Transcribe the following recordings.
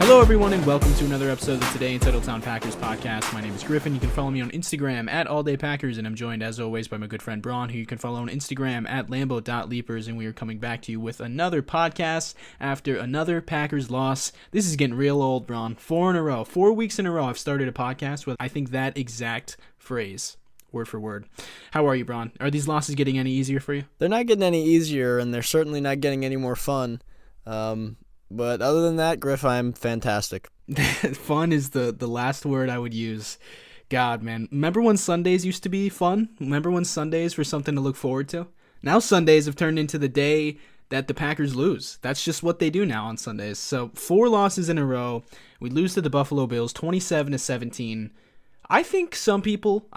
Hello, everyone, and welcome to another episode of Today in Titletown Packers podcast. My name is Griff, and you can follow me on Instagram at AllDayPackers, and I'm joined, as always, by my good friend Bron, who you can follow on Instagram at Lambo.Leapers, and we are coming back to you with another podcast after another Packers loss. This is getting real old, Bron. 4 in a row. 4 weeks in a row I've started a podcast with, I think, that exact phrase. Word for word. How are you, Bron? Are these losses getting any easier for you? They're not getting any easier, and they're certainly not getting any more fun. But other than that, Griff, I'm fantastic. Fun is the last word I would use. God, man. Remember when Sundays used to be fun? Remember when Sundays were something to look forward to? Now Sundays have turned into the day that the Packers lose. That's just what they do now on Sundays. So 4 losses in a row. We lose to the Buffalo Bills 27-17. I think some people,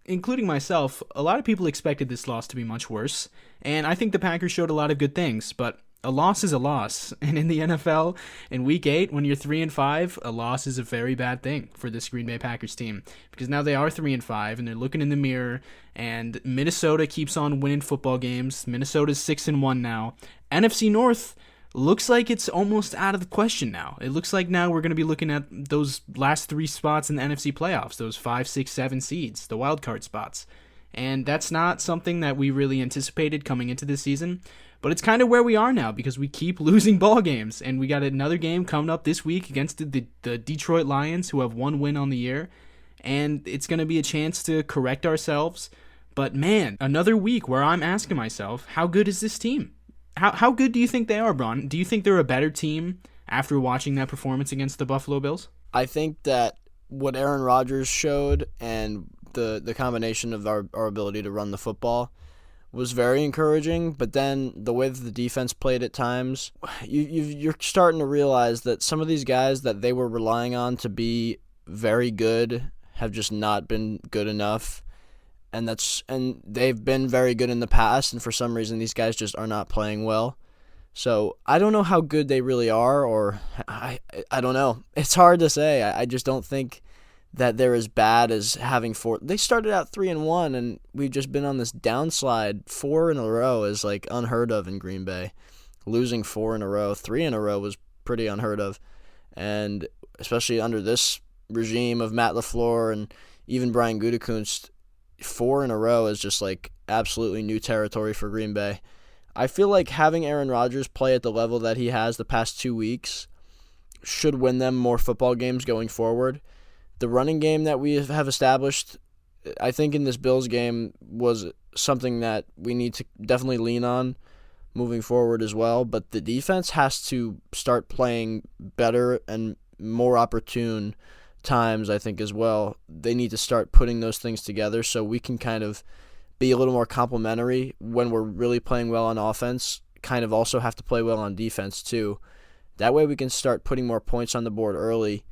including myself, a lot of people expected this loss to be much worse. And I think the Packers showed a lot of good things, but a loss is a loss. And in the NFL, in Week 8, when you're 3-5, a loss is a very bad thing for this Green Bay Packers team. Because now they are 3-5, and they're looking in the mirror, and Minnesota keeps on winning football games. Minnesota's 6-1 now. NFC North looks like it's almost out of the question now. It looks like now we're going to be looking at those last 3 spots in the NFC playoffs, those 5, 6, 7 seeds, the wild card spots. And that's not something that we really anticipated coming into this season. But it's kind of where we are now because we keep losing ball games. And we got another game coming up this week against the Detroit Lions, who have 1 win on the year. And it's going to be a chance to correct ourselves. But man, another week where I'm asking myself, how good is this team? How good do you think they are, Bron? Do you think they're a better team after watching that performance against the Buffalo Bills? I think that what Aaron Rodgers showed and the combination of our ability to run the football was very encouraging, but then the way that the defense played at times, you're starting to realize that some of these guys that they were relying on to be very good have just not been good enough. And they've been very good in the past, and for some reason these guys just are not playing well. So I don't know how good they really are, or I don't know. It's hard to say. I just don't think that they're as bad as having 4. They started out 3-1, and we've just been on this downslide. 4 in a row is like unheard of in Green Bay. Losing 4 in a row, 3 in a row was pretty unheard of, and especially under this regime of Matt LaFleur and even Brian Gutekunst, 4 in a row is just like absolutely new territory for Green Bay. I feel like having Aaron Rodgers play at the level that he has the past 2 weeks should win them more football games going forward. The running game that we have established, I think in this Bills game, was something that we need to definitely lean on moving forward as well. But the defense has to start playing better and more opportune times, I think, as well. They need to start putting those things together so we can kind of be a little more complementary when we're really playing well on offense, kind of also have to play well on defense too. That way we can start putting more points on the board early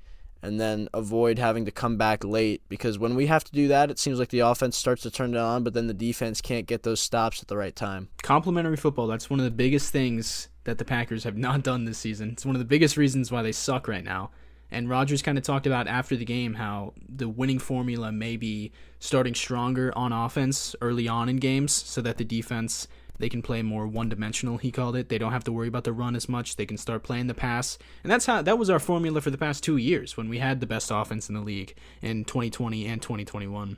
and then avoid having to come back late, because when we have to do that, it seems like the offense starts to turn it on, but then the defense can't get those stops at the right time. Complementary football, that's one of the biggest things that the Packers have not done this season. It's one of the biggest reasons why they suck right now. And Rodgers kind of talked about after the game how the winning formula may be starting stronger on offense early on in games so that the defense, they can play more one-dimensional, he called it. They don't have to worry about the run as much. They can start playing the pass. And that was our formula for the past 2 years when we had the best offense in the league in 2020 and 2021.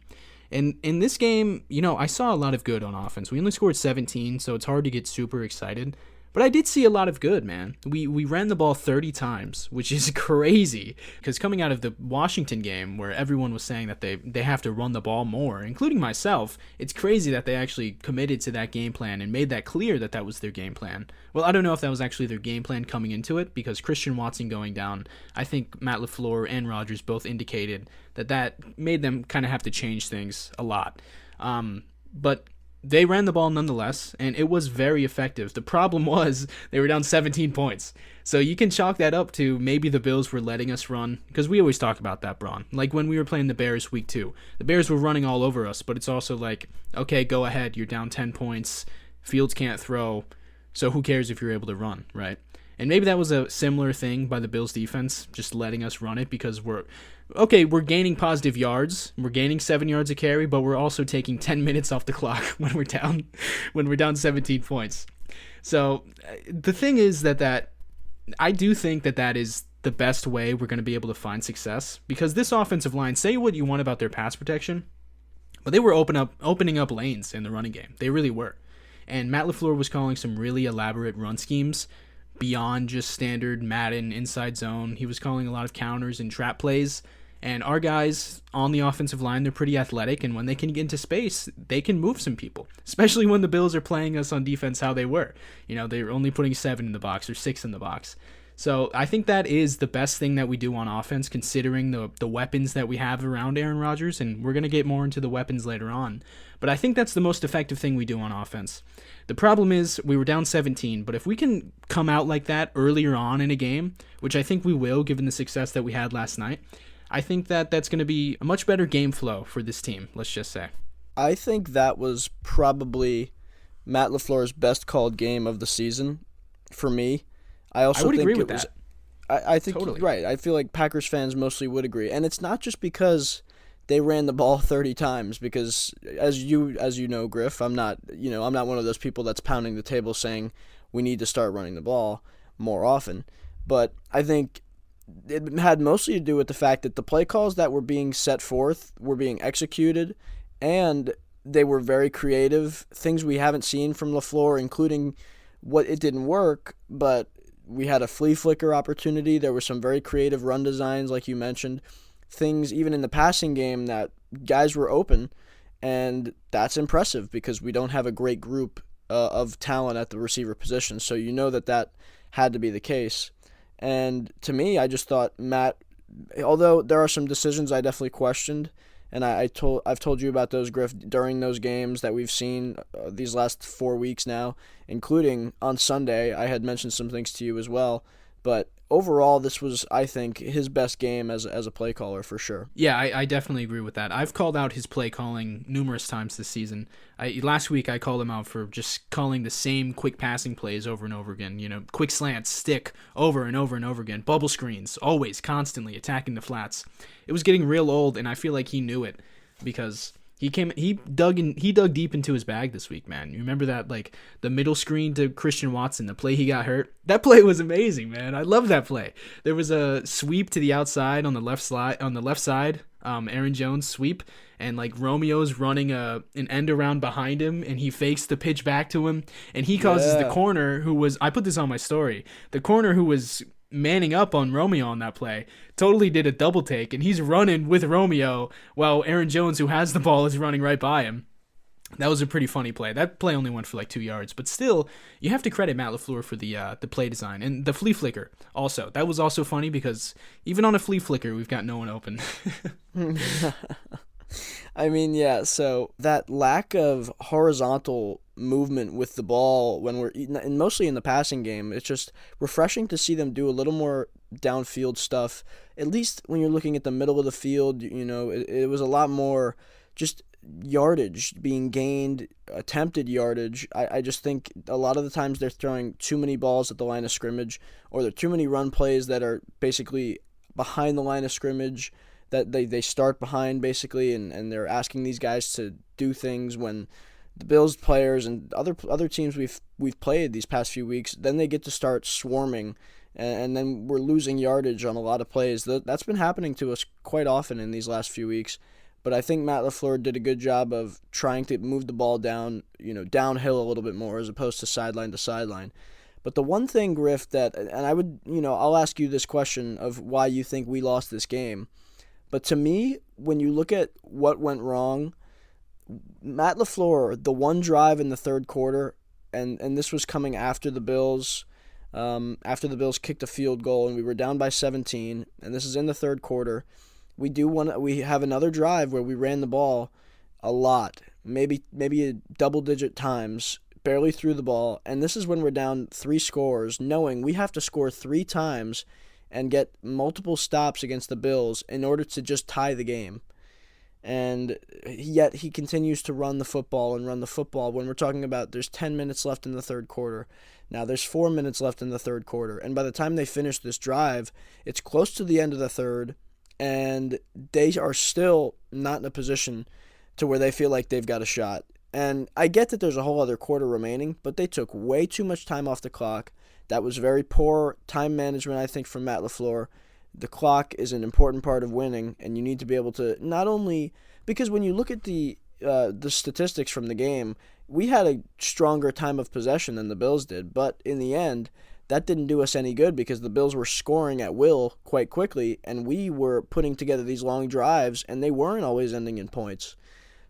And in this game, I saw a lot of good on offense. We only scored 17, so it's hard to get super excited. But I did see a lot of good, man. We ran the ball 30 times, which is crazy. Because coming out of the Washington game, where everyone was saying that they have to run the ball more, including myself, it's crazy that they actually committed to that game plan and made that clear that that was their game plan. Well, I don't know if that was actually their game plan coming into it, because Christian Watson going down, I think Matt LaFleur and Rodgers both indicated that made them kind of have to change things a lot. But they ran the ball nonetheless, and it was very effective. The problem was they were down 17 points. So you can chalk that up to maybe the Bills were letting us run, because we always talk about that, Bron. Like when we were playing the Bears week 2, the Bears were running all over us, but it's also like, okay, go ahead, you're down 10 points, Fields can't throw, so who cares if you're able to run, right? And maybe that was a similar thing by the Bills defense, just letting us run it because we're gaining positive yards. We're gaining 7 yards a carry, but we're also taking 10 minutes off the clock when we're down 17 points. So the thing is that I do think that is the best way we're going to be able to find success, because this offensive line, say what you want about their pass protection, but they were opening up lanes in the running game. They really were. And Matt LaFleur was calling some really elaborate run schemes beyond just standard Madden inside zone. He was calling a lot of counters and trap plays. And our guys on the offensive line, they're pretty athletic, and when they can get into space, they can move some people, especially when the Bills are playing us on defense how they were. They're only putting 7 in the box or 6 in the box. So I think that is the best thing that we do on offense, considering the weapons that we have around Aaron Rodgers, and we're going to get more into the weapons later on. But I think that's the most effective thing we do on offense. The problem is we were down 17, but if we can come out like that earlier on in a game, which I think we will given the success that we had last night, I think that that's going to be a much better game flow for this team, let's just say. I think that was probably Matt LaFleur's best called game of the season for me. I would agree with that. I think totally. Right. I feel like Packers fans mostly would agree. And it's not just because they ran the ball 30 times, because as you know, Griff, I'm not one of those people that's pounding the table saying we need to start running the ball more often. But I think it had mostly to do with the fact that the play calls that were being set forth were being executed, and they were very creative, things we haven't seen from LaFleur, including what it didn't work, but we had a flea flicker opportunity. There were some very creative run designs, like you mentioned, things even in the passing game that guys were open, and that's impressive because we don't have a great group of talent at the receiver position, so that had to be the case. And to me, I just thought Matt, although there are some decisions I definitely questioned, and I've told you about those, Griff, during those games that we've seen these last 4 weeks now, including on Sunday. I had mentioned some things to you as well. But overall, this was, I think, his best game as a play caller for sure. Yeah, I definitely agree with that. I've called out his play calling numerous times this season. Last week, I called him out for just calling the same quick passing plays over and over again. Quick slants, stick, over and over and over again. Bubble screens, always, constantly attacking the flats. It was getting real old, and I feel like he knew it because he dug deep into his bag this week, man. You remember that, like, the middle screen to Christian Watson, the play he got hurt? That play was amazing, man. I love that play. There was a sweep to the outside on the left side, Aaron Jones sweep, and like Romeo's running an end around behind him, and he fakes the pitch back to him, and he causes the corner who was, I put this on my story, the corner who was manning up on Romeo on that play totally did a double take, and he's running with Romeo while Aaron Jones, who has the ball, is running right by him. That was a pretty funny play. That play only went for like 2 yards, but still, you have to credit Matt LaFleur for the play design and the flea flicker. Also, that was also funny because even on a flea flicker, we've got no one open. I mean, yeah. So that lack of horizontal movement with the ball when and mostly in the passing game, it's just refreshing to see them do a little more downfield stuff. At least when you're looking at the middle of the field, it was a lot more just yardage being gained, attempted yardage. I just think a lot of the times they're throwing too many balls at the line of scrimmage, or there are too many run plays that are basically behind the line of scrimmage that they start behind basically, and they're asking these guys to do things when the Bills players and other teams we've played these past few weeks, then they get to start swarming, and then we're losing yardage on a lot of plays. That's been happening to us quite often in these last few weeks. But I think Matt LaFleur did a good job of trying to move the ball downhill a little bit more as opposed to sideline to sideline. But the one thing, Griff, I'll ask you this question of why you think we lost this game. But to me, when you look at what went wrong, Matt LaFleur, the one drive in the third quarter, and this was coming after the Bills kicked a field goal and we were down by 17, and this is in the third quarter. We have another drive where we ran the ball a lot, maybe a double-digit times, barely threw the ball, and this is when we're down 3 scores, knowing we have to score 3 times and get multiple stops against the Bills in order to just tie the game. And yet he continues to run the football when we're talking about there's 10 minutes left in the third quarter. Now there's 4 minutes left in the third quarter, and by the time they finish this drive, it's close to the end of the third, and they are still not in a position to where they feel like they've got a shot. And I get that there's a whole other quarter remaining, but they took way too much time off the clock. That was very poor time management, I think, from Matt LaFleur. The clock is an important part of winning, and you need to be able to not only because when you look at the statistics from the game, we had a stronger time of possession than the Bills did, but in the end, that didn't do us any good because the Bills were scoring at will quite quickly, and we were putting together these long drives, and they weren't always ending in points.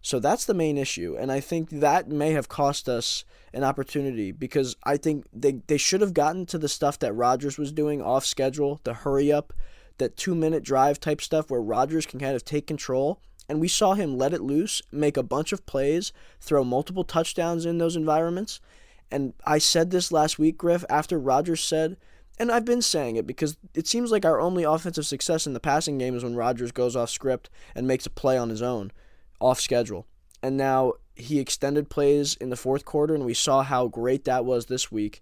So that's the main issue, and I think that may have cost us an opportunity because I think they should have gotten to the stuff that Rodgers was doing off schedule, the hurry up, that 2-minute drive type stuff where Rodgers can kind of take control. And we saw him let it loose, make a bunch of plays, throw multiple touchdowns in those environments. And I said this last week, Griff, after Rodgers said, and I've been saying it because it seems like our only offensive success in the passing game is when Rodgers goes off script and makes a play on his own, off schedule. And now he extended plays in the fourth quarter, and we saw how great that was this week.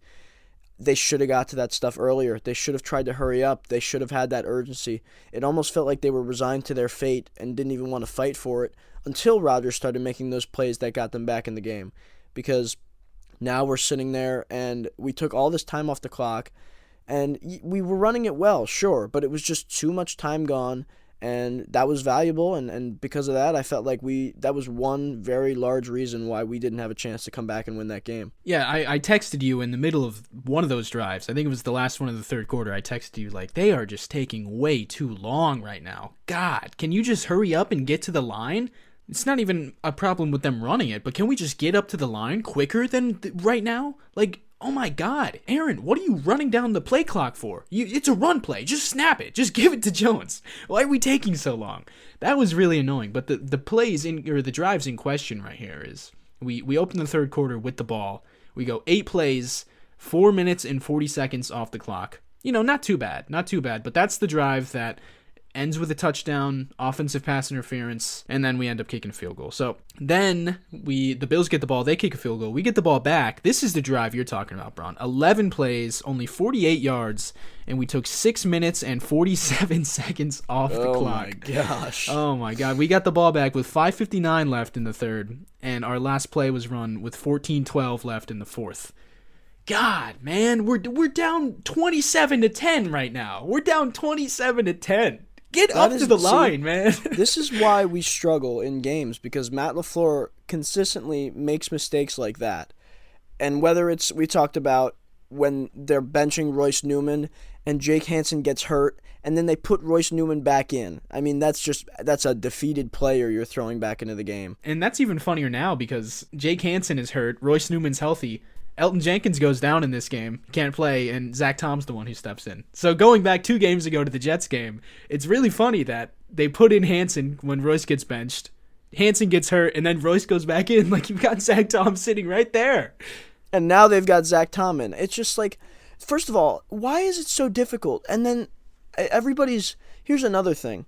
They should have got to that stuff earlier. They should have tried to hurry up. They should have had that urgency. It almost felt like they were resigned to their fate and didn't even want to fight for it until Rodgers started making those plays that got them back in the game. Because now we're sitting there and we took all this time off the clock and we were running it well, sure, but it was just too much time gone. And that was valuable, and because of that, I felt like that was one very large reason why we didn't have a chance to come back and win that game. Yeah, I texted you in the middle of one of those drives. I think it was the last one of the third quarter. I texted you like, they are just taking way too long right now. God, can you just hurry up and get to the line? It's not even a problem with them running it, but can we just get up to the line quicker than right now? Like, oh my God, Aaron, what are you running down the play clock for? It's a run play. Just snap it. Just give it to Jones. Why are we taking so long? That was really annoying. But the plays or the drives in question right here is we open the third quarter with the ball. We go 8 plays, 4 minutes and 40 seconds off the clock. Not too bad. But that's the drive that ends with a touchdown, offensive pass interference, and then we end up kicking a field goal. So then the Bills get the ball, they kick a field goal, we get the ball back. This is the drive you're talking about, Bron. 11 plays, only 48 yards, and we took 6 minutes and 47 seconds off the clock. Oh my gosh. Oh my God. We got the ball back with 5:59 left in the third, and our last play was run with 14:12 left in the fourth. God, man, we're down 27-10 right now. We're down 27-10. Get up to the line, man. This is why we struggle in games, because Matt LaFleur consistently makes mistakes like that. And whether it's, we talked about when they're benching Royce Newman and Jake Hansen gets hurt, and then they put Royce Newman back in. I mean, that's a defeated player you're throwing back into the game. And that's even funnier now because Jake Hansen is hurt, Royce Newman's healthy. Elton Jenkins goes down in this game, can't play, and Zach Tom's the one who steps in. So going back 2 games ago to the Jets game, it's really funny that they put in Hansen when Royce gets benched. Hansen gets hurt, and then Royce goes back in. Like, you've got Zach Tom sitting right there. And now they've got Zach Tom in. It's just like, first of all, why is it so difficult? And then here's another thing.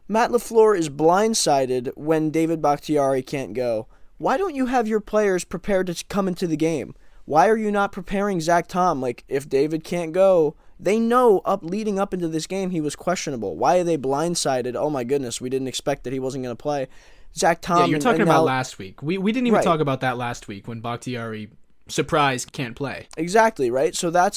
Matt LaFleur is blindsided when David Bakhtiari can't go. Why don't you have your players prepared to come into the game? Why are you not preparing Zach Tom? Like, if David can't go, they know leading up into this game he was questionable. Why are they blindsided? Oh my goodness, we didn't expect that he wasn't going to play. Zach Tom. Yeah, you're talking about last week. We didn't even talk about that last week when Bakhtiari, surprise, can't play. Exactly, right? So that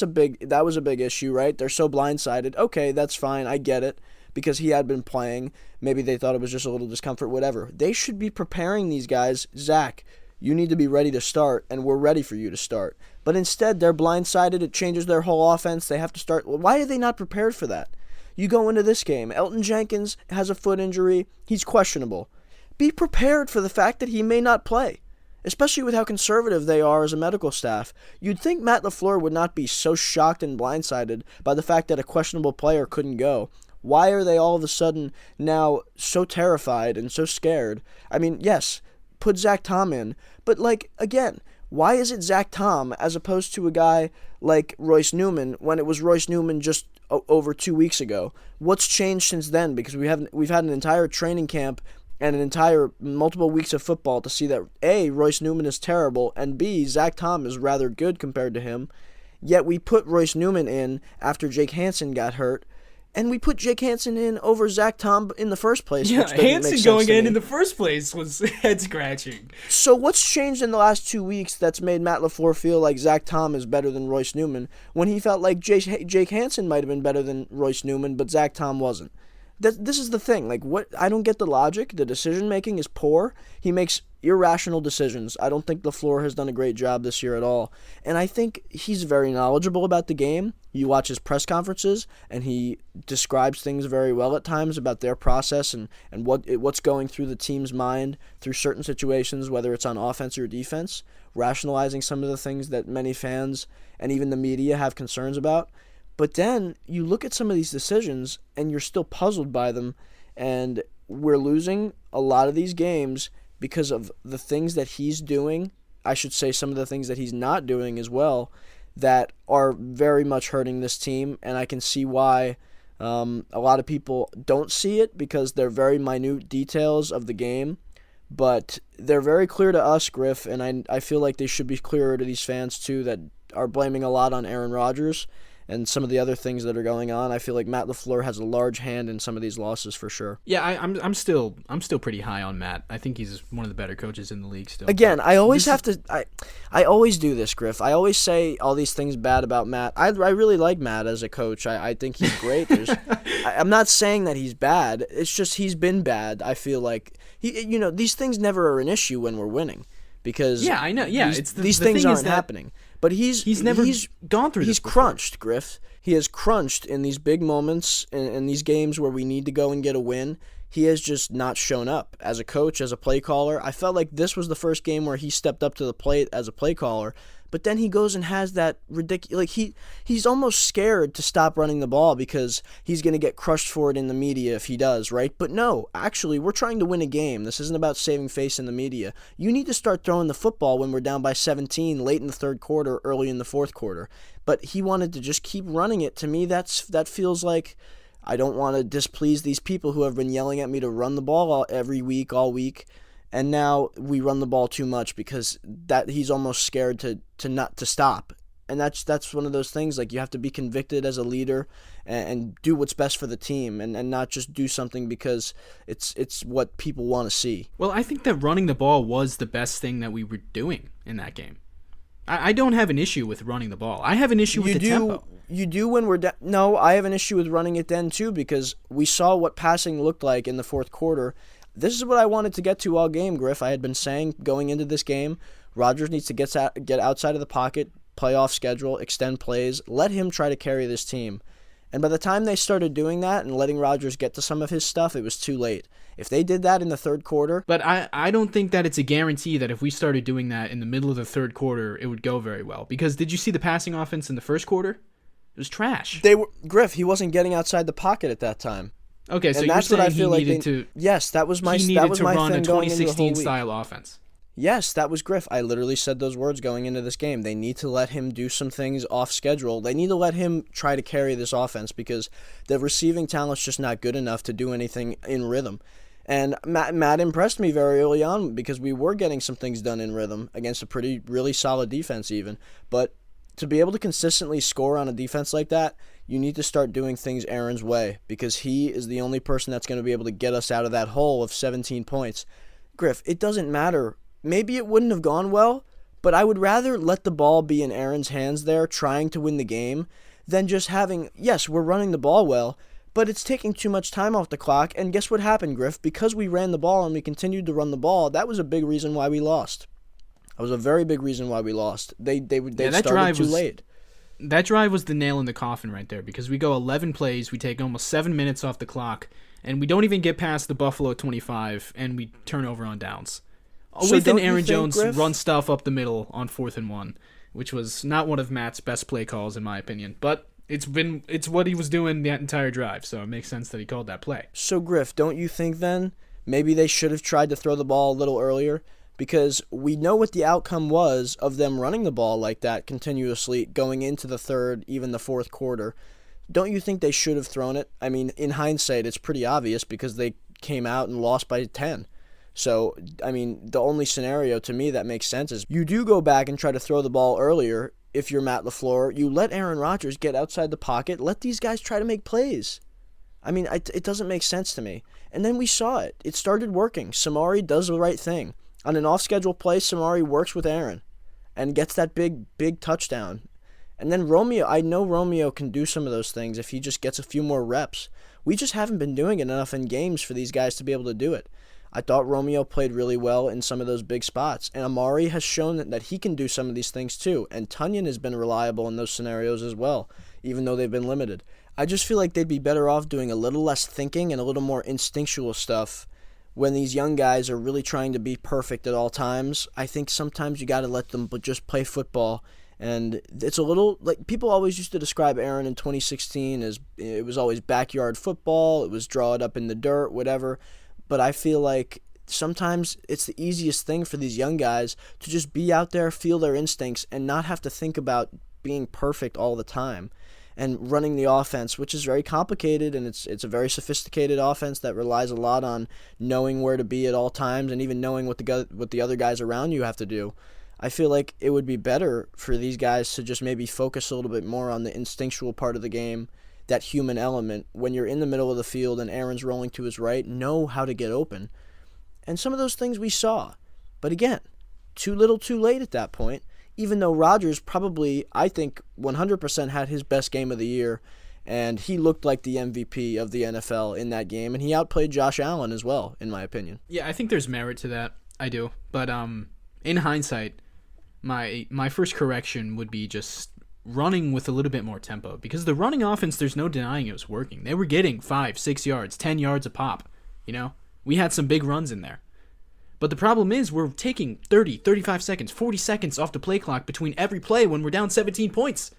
was a big issue, right? They're so blindsided. Okay, that's fine. I get it. Because he had been playing. Maybe they thought it was just a little discomfort, whatever. They should be preparing these guys. Zach, you need to be ready to start, and we're ready for you to start. But instead, they're blindsided. It changes their whole offense. They have to start. Why are they not prepared for that? You go into this game. Elton Jenkins has a foot injury. He's questionable. Be prepared for the fact that he may not play, especially with how conservative they are as a medical staff. You'd think Matt LaFleur would not be so shocked and blindsided by the fact that a questionable player couldn't go. Why are they all of a sudden now so terrified and so scared? I mean, yes, put Zach Tom in, but again, why is it Zach Tom as opposed to a guy like Royce Newman when it was Royce Newman just over 2 weeks ago? What's changed since then? Because we've had an entire training camp and an entire multiple weeks of football to see that A, Royce Newman is terrible, and B, Zach Tom is rather good compared to him. Yet we put Royce Newman in after Jake Hansen got hurt. And we put Jake Hansen in over Zach Tom in the first place. Yeah, which doesn't make Hansen sense going to in me. the first place was head-scratching. So what's changed in the last 2 weeks that's made Matt LaFleur feel like Zach Tom is better than Royce Newman when he felt like Jake Hansen might have been better than Royce Newman, but Zach Tom wasn't? This is the thing. Like, what? I don't get the logic. The decision-making is poor. He makes irrational decisions. I don't think LaFleur has done a great job this year at all. And I think he's very knowledgeable about the game. You watch his press conferences, and he describes things very well at times about their process and what's going through the team's mind through certain situations, whether it's on offense or defense, rationalizing some of the things that many fans and even the media have concerns about. But then you look at some of these decisions, and you're still puzzled by them, and we're losing a lot of these games because of the things that he's doing. I should say some of the things that he's not doing as well that are very much hurting this team, and I can see why a lot of people don't see it because they're very minute details of the game, but they're very clear to us, Griff, and I feel like they should be clearer to these fans too that are blaming a lot on Aaron Rodgers and some of the other things that are going on. I feel like Matt LaFleur has a large hand in some of these losses for sure. Yeah, I'm still pretty high on Matt. I think he's one of the better coaches in the league still. Again, I always I always do this, Griff. I always say all these things bad about Matt. I really like Matt as a coach. I think he's great. I'm not saying that he's bad. It's just he's been bad. I feel like these things never are an issue when we're winning because yeah, I know. Yeah, these things aren't happening. But he's gone through this He's before. crunched, Griff. He has crunched in these big moments, in these games where we need to go and get a win. He has just not shown up. As a coach, as a play caller, I felt like this was the first game where he stepped up to the plate as a play caller. But then he goes and has that ridiculous... he's almost scared to stop running the ball because he's going to get crushed for it in the media if he does, right? But no, actually, we're trying to win a game. This isn't about saving face in the media. You need to start throwing the football when we're down by 17 late in the third quarter, early in the fourth quarter. But he wanted to just keep running it. To me, that feels like... I don't want to displease these people who have been yelling at me to run the ball every week, all week. And now we run the ball too much because that he's almost scared to stop. And that's one of those things, like you have to be convicted as a leader and do what's best for the team and not just do something because it's what people want to see. Well, I think that running the ball was the best thing that we were doing in that game. I don't have an issue with running the ball. I have an issue with the tempo. You do when we're down. No, I have an issue with running it then too because we saw what passing looked like in the fourth quarter. This is what I wanted to get to all game, Griff. I had been saying going into this game, Rodgers needs to get outside of the pocket, playoff schedule, extend plays, let him try to carry this team. And by the time they started doing that and letting Rodgers get to some of his stuff, it was too late. If they did that in the third quarter... But I don't think that it's a guarantee that if we started doing that in the middle of the third quarter, it would go very well. Because did you see the passing offense in the first quarter? It was trash. Griff, he wasn't getting outside the pocket at that time. Okay, so and you're that's saying what I feel he like needed to... Yes, that was my He needed to run a thing going into the whole 2016 week. style offense. Yes, that was Griff. I literally said those words going into this game. They need to let him do some things off schedule. They need to let him try to carry this offense because the receiving talent's just not good enough to do anything in rhythm. And Matt impressed me very early on because we were getting some things done in rhythm against a really solid defense even. But to be able to consistently score on a defense like that, you need to start doing things Aaron's way because he is the only person that's going to be able to get us out of that hole of 17 points. Griff, it doesn't matter. Maybe it wouldn't have gone well, but I would rather let the ball be in Aaron's hands there trying to win the game than just having, yes, we're running the ball well, but it's taking too much time off the clock. And guess what happened, Griff? Because we ran the ball and we continued to run the ball, that was a big reason why we lost. That was a very big reason why we lost. They started too late. That drive was the nail in the coffin right there because we go 11 plays, we take almost 7 minutes off the clock, and we don't even get past the Buffalo 25, and we turn over on downs. With an Aaron Jones Griff, run stuff up the middle on 4th and 1, which was not one of Matt's best play calls in my opinion, but it's what he was doing that entire drive, so it makes sense that he called that play. So Griff, don't you think then maybe they should have tried to throw the ball a little earlier? Because we know what the outcome was of them running the ball like that continuously going into the third, even the fourth quarter. Don't you think they should have thrown it? I mean, in hindsight, it's pretty obvious because they came out and lost by 10. So, I mean, the only scenario to me that makes sense is you do go back and try to throw the ball earlier if you're Matt LaFleur. You let Aaron Rodgers get outside the pocket. Let these guys try to make plays. I mean, it doesn't make sense to me. And then we saw it. It started working. Samari does the right thing. On an off-schedule play, Samari works with Aaron and gets that big touchdown. And then Romeo, I know Romeo can do some of those things if he just gets a few more reps. We just haven't been doing it enough in games for these guys to be able to do it. I thought Romeo played really well in some of those big spots, and Amari has shown that he can do some of these things too, and Tunyon has been reliable in those scenarios as well, even though they've been limited. I just feel like they'd be better off doing a little less thinking and a little more instinctual stuff when these young guys are really trying to be perfect at all times. I think sometimes you got to let them just play football. And it's a little like people always used to describe Aaron in 2016 as it was always backyard football, it was draw it up in the dirt, whatever. But I feel like sometimes it's the easiest thing for these young guys to just be out there, feel their instincts, and not have to think about being perfect all the time and running the offense, which is very complicated, and it's a very sophisticated offense that relies a lot on knowing where to be at all times and even knowing what the other guys around you have to do. I feel like it would be better for these guys to just maybe focus a little bit more on the instinctual part of the game, that human element. When you're in the middle of the field and Aaron's rolling to his right, know how to get open. And some of those things we saw. But again, too little too late at that point, even though Rodgers probably, I think, 100% had his best game of the year, and he looked like the MVP of the NFL in that game, and he outplayed Josh Allen as well, in my opinion. Yeah, I think there's merit to that. I do. But in hindsight, my first correction would be just running with a little bit more tempo, because the running offense, there's no denying it was working. They were getting 5, 6 yards, 10 yards a pop. We had some big runs in there. But the problem is we're taking 30, 35 seconds, 40 seconds off the play clock between every play when we're down 17 points.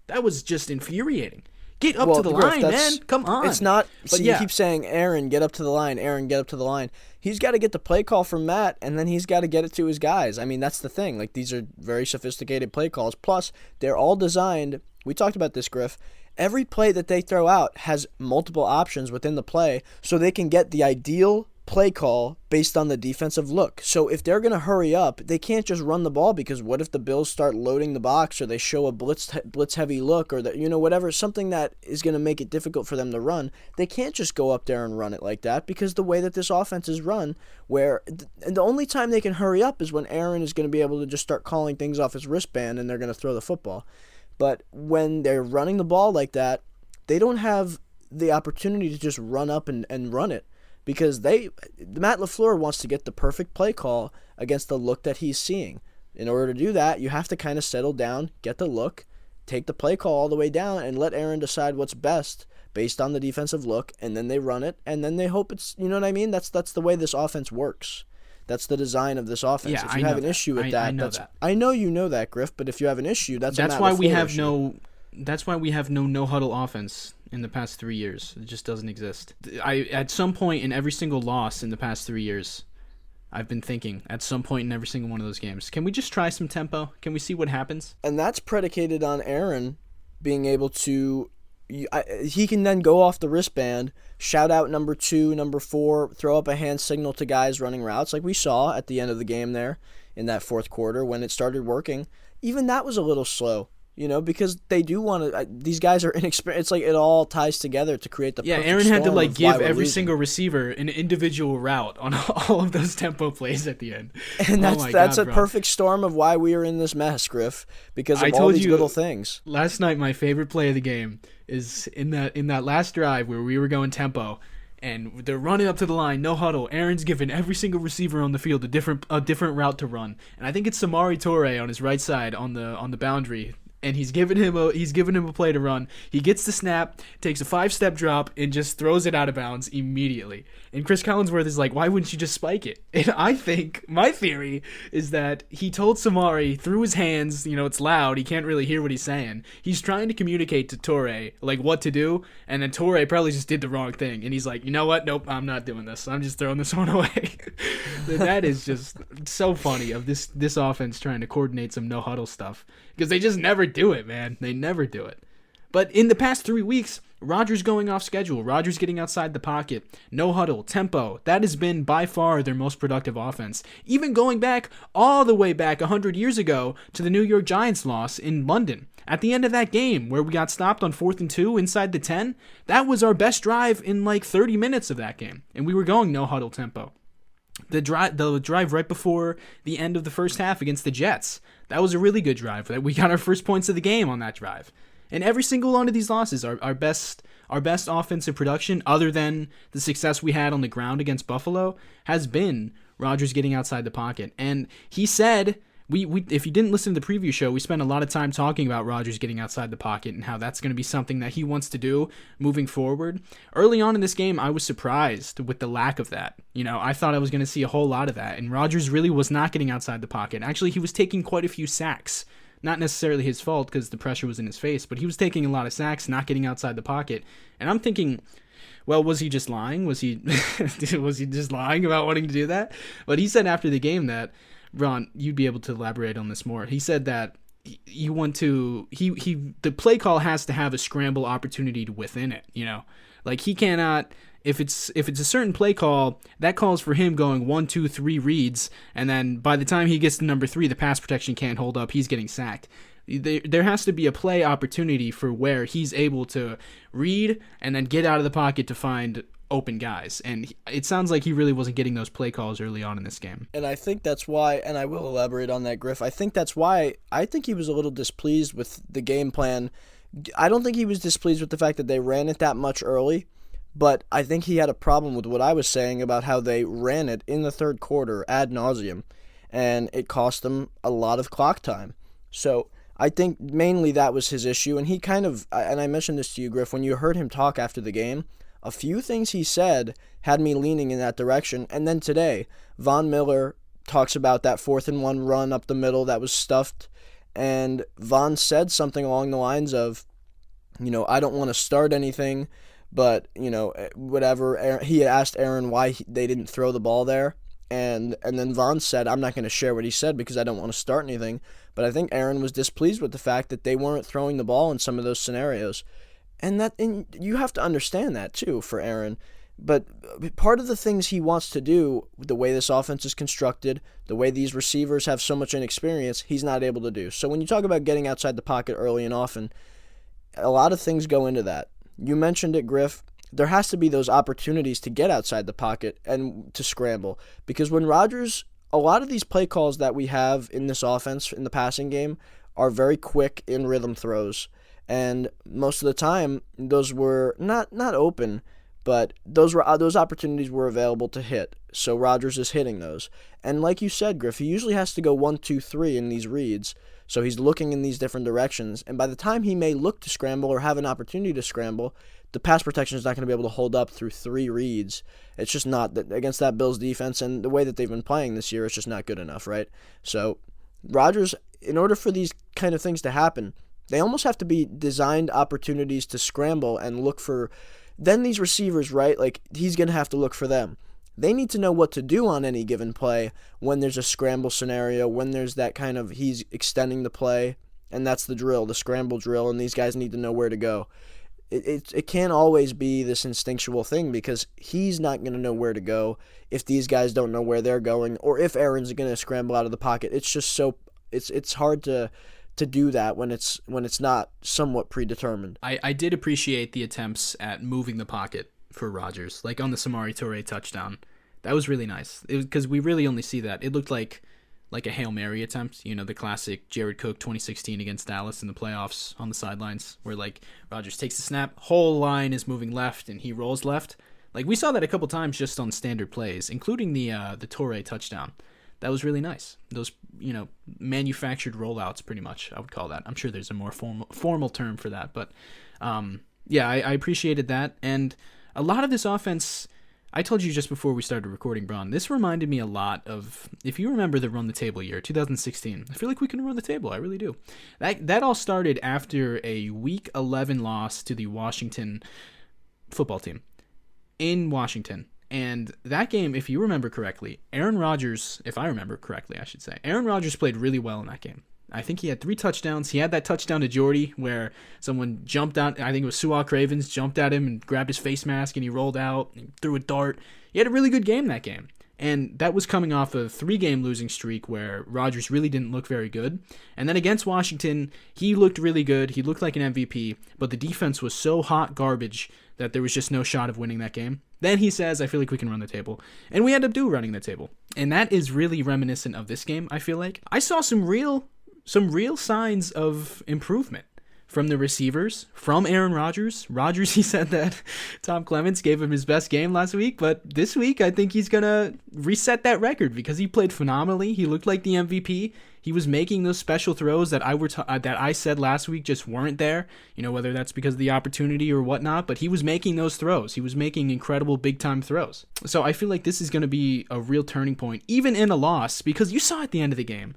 That was just infuriating. Get up to the line, man. Come on. It's not. But you keep saying, Aaron, get up to the line. Aaron, get up to the line. He's got to get the play call from Matt, and then he's got to get it to his guys. I mean, that's the thing. Like, these are very sophisticated play calls. Plus, they're all designed. We talked about this, Griff. Every play that they throw out has multiple options within the play, so they can get the ideal play call based on the defensive look. So if they're going to hurry up, they can't just run the ball, because what if the Bills start loading the box, or they show a blitz heavy look, or whatever, something that is going to make it difficult for them to run. They can't just go up there and run it like that, because the way that this offense is run, and the only time they can hurry up is when Aaron is going to be able to just start calling things off his wristband and they're going to throw the football. But when they're running the ball like that, they don't have the opportunity to just run up and run it, because Matt LaFleur wants to get the perfect play call against the look that he's seeing. In order to do that, you have to kind of settle down, get the look, take the play call all the way down, and let Aaron decide what's best based on the defensive look, and then they run it, and then they hope it's, you know what I mean? That's the way this offense works. That's the design of this offense. Yeah, if you have an issue with I know that. I know you know that, Griff, but if you have an issue, that's why we have issue. That's why we have no huddle offense in the past 3 years. It just doesn't exist. At some point in every single loss in the past 3 years, I've been thinking, at some point in every single one of those games, can we just try some tempo? Can we see what happens? And that's predicated on Aaron being able to... he can then go off the wristband, shout out number 2, number 4, throw up a hand signal to guys running routes, like we saw at the end of the game there in that fourth quarter when it started working. Even that was a little slow. Because they do want to. These guys are inexperienced. It's like it all ties together to create the perfect Aaron had to storm give every single receiver an individual route on all of those tempo plays at the end. And that's a perfect storm of why we are in this mess, Griff, because of all these little things. Last night, my favorite play of the game is in that last drive where we were going tempo, and they're running up to the line, no huddle. Aaron's giving every single receiver on the field a different route to run, and I think it's Samori Toure on his right side on the boundary. And he's giving him a play to run. He gets the snap, takes a 5-step drop, and just throws it out of bounds immediately. And Chris Collinsworth is like, why wouldn't you just spike it? And I think, my theory is that he told Samari through his hands, it's loud, he can't really hear what he's saying. He's trying to communicate to Torre, what to do, and then Torre probably just did the wrong thing. And he's like, you know what? Nope, I'm not doing this. I'm just throwing this one away. That is just so funny of this offense trying to coordinate some no-huddle stuff. Because they just never do it, man. They never do it. But in the past 3 weeks, Rodgers going off schedule, Rodgers getting outside the pocket, no huddle, tempo. That has been by far their most productive offense. Even going back all the way back 100 years ago to the New York Giants loss in London. At the end of that game where we got stopped on 4th and 2 inside the 10, that was our best drive in like 30 minutes of that game. And we were going no huddle tempo. The drive right before the end of the first half against the Jets, that was a really good drive. We got our first points of the game on that drive. And every single one of these losses, our best offensive production, other than the success we had on the ground against Buffalo, has been Rodgers getting outside the pocket. And he said, if you didn't listen to the preview show, we spent a lot of time talking about Rodgers getting outside the pocket and how that's going to be something that he wants to do moving forward. Early on in this game, I was surprised with the lack of that. I thought I was going to see a whole lot of that, and Rodgers really was not getting outside the pocket. Actually, he was taking quite a few sacks. Not necessarily his fault because the pressure was in his face, but he was taking a lot of sacks, not getting outside the pocket. And I'm thinking, well, was he just lying? Was he just lying about wanting to do that? But he said after the game that, Ron, you'd be able to elaborate on this more. He said that the play call has to have a scramble opportunity within it, Like he cannot, if it's a certain play call, that calls for him going 1, 2, 3 reads, and then by the time he gets to number 3, the pass protection can't hold up, he's getting sacked. There has to be a play opportunity for where he's able to read and then get out of the pocket to find open guys, and it sounds like he really wasn't getting those play calls early on in this game. And I think that's why, and I will elaborate on that, Griff, I think that's why I think he was a little displeased with the game plan. I don't think he was displeased with the fact that they ran it that much early, but I think he had a problem with what I was saying about how they ran it in the third quarter ad nauseum, and it cost them a lot of clock time. So I think mainly that was his issue, and he kind of, and I mentioned this to you, Griff, when you heard him talk after the game, a few things he said had me leaning in that direction. And then today, Von Miller talks about that 4th and 1 run up the middle that was stuffed. And Von said something along the lines of, I don't want to start anything, but, whatever. He asked Aaron why they didn't throw the ball there. And then Von said, I'm not going to share what he said because I don't want to start anything. But I think Aaron was displeased with the fact that they weren't throwing the ball in some of those scenarios. And you have to understand that, too, for Aaron. But part of the things he wants to do, the way this offense is constructed, the way these receivers have so much inexperience, he's not able to do. So when you talk about getting outside the pocket early and often, a lot of things go into that. You mentioned it, Griff. There has to be those opportunities to get outside the pocket and to scramble. Because when Rodgers, a lot of these play calls that we have in this offense, in the passing game, are very quick in rhythm throws. And most of the time, those were not open, but those opportunities were available to hit. So Rodgers is hitting those. And like you said, Griff, he usually has to go 1, 2, 3 in these reads. So he's looking in these different directions. And by the time he may look to scramble or have an opportunity to scramble, the pass protection is not going to be able to hold up through 3 reads. It's just not against that Bills defense, and the way that they've been playing this year, it's just not good enough, right? So Rodgers, in order for these kind of things to happen, they almost have to be designed opportunities to scramble and look for. Then these receivers, right, like he's going to have to look for them. They need to know what to do on any given play when there's a scramble scenario, when there's that kind of he's extending the play, and that's the drill, the scramble drill, and these guys need to know where to go. It can't always be this instinctual thing because he's not going to know where to go if these guys don't know where they're going or if Aaron's going to scramble out of the pocket. It's just so it's hard to do that when it's not somewhat predetermined. I did appreciate the attempts at moving the pocket for Rodgers, like on the Samori Toure touchdown. That was really nice. It was because we really only see that. It looked like a Hail Mary attempt, the classic Jared Cook 2016 against Dallas in the playoffs on the sidelines, where like Rodgers takes the snap, whole line is moving left, and he rolls left. Like we saw that a couple times just on standard plays, including the Toure touchdown. That was really nice. Those, manufactured rollouts, pretty much, I would call that. I'm sure there's a more formal term for that. But, I appreciated that. And a lot of this offense, I told you just before we started recording, Bron, this reminded me a lot of, if you remember the Run the Table year, 2016. I feel like we can run the table. I really do. That all started after a Week 11 loss to the Washington football team in Washington. And that game, if you remember correctly, Aaron Rodgers, if I remember correctly, I should say, Aaron Rodgers played really well in that game. I think he had 3 touchdowns. He had that touchdown to Jordy where someone jumped out. I think it was Suak Cravens, jumped at him and grabbed his face mask and he rolled out and threw a dart. He had a really good game that game. And that was coming off a 3-game losing streak where Rodgers really didn't look very good. And then against Washington, he looked really good. He looked like an MVP, but the defense was so hot garbage that there was just no shot of winning that game. Then he says, I feel like we can run the table. And we end up running the table. And that is really reminiscent of this game, I feel like. I saw some real signs of improvement from the receivers, from Aaron Rodgers. Rodgers, he said that Tom Clements gave him his best game last week, but this week I think he's going to reset that record because he played phenomenally. He looked like the MVP. He was making those special throws that I said last week just weren't there, whether that's because of the opportunity or whatnot, but he was making those throws. He was making incredible big-time throws. So I feel like this is going to be a real turning point, even in a loss, because you saw at the end of the game,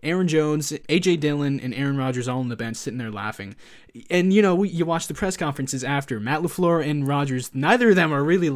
Aaron Jones, A.J. Dillon, and Aaron Rodgers all on the bench sitting there laughing. And, you watch the press conferences after. Matt LaFleur and Rodgers, neither of them are really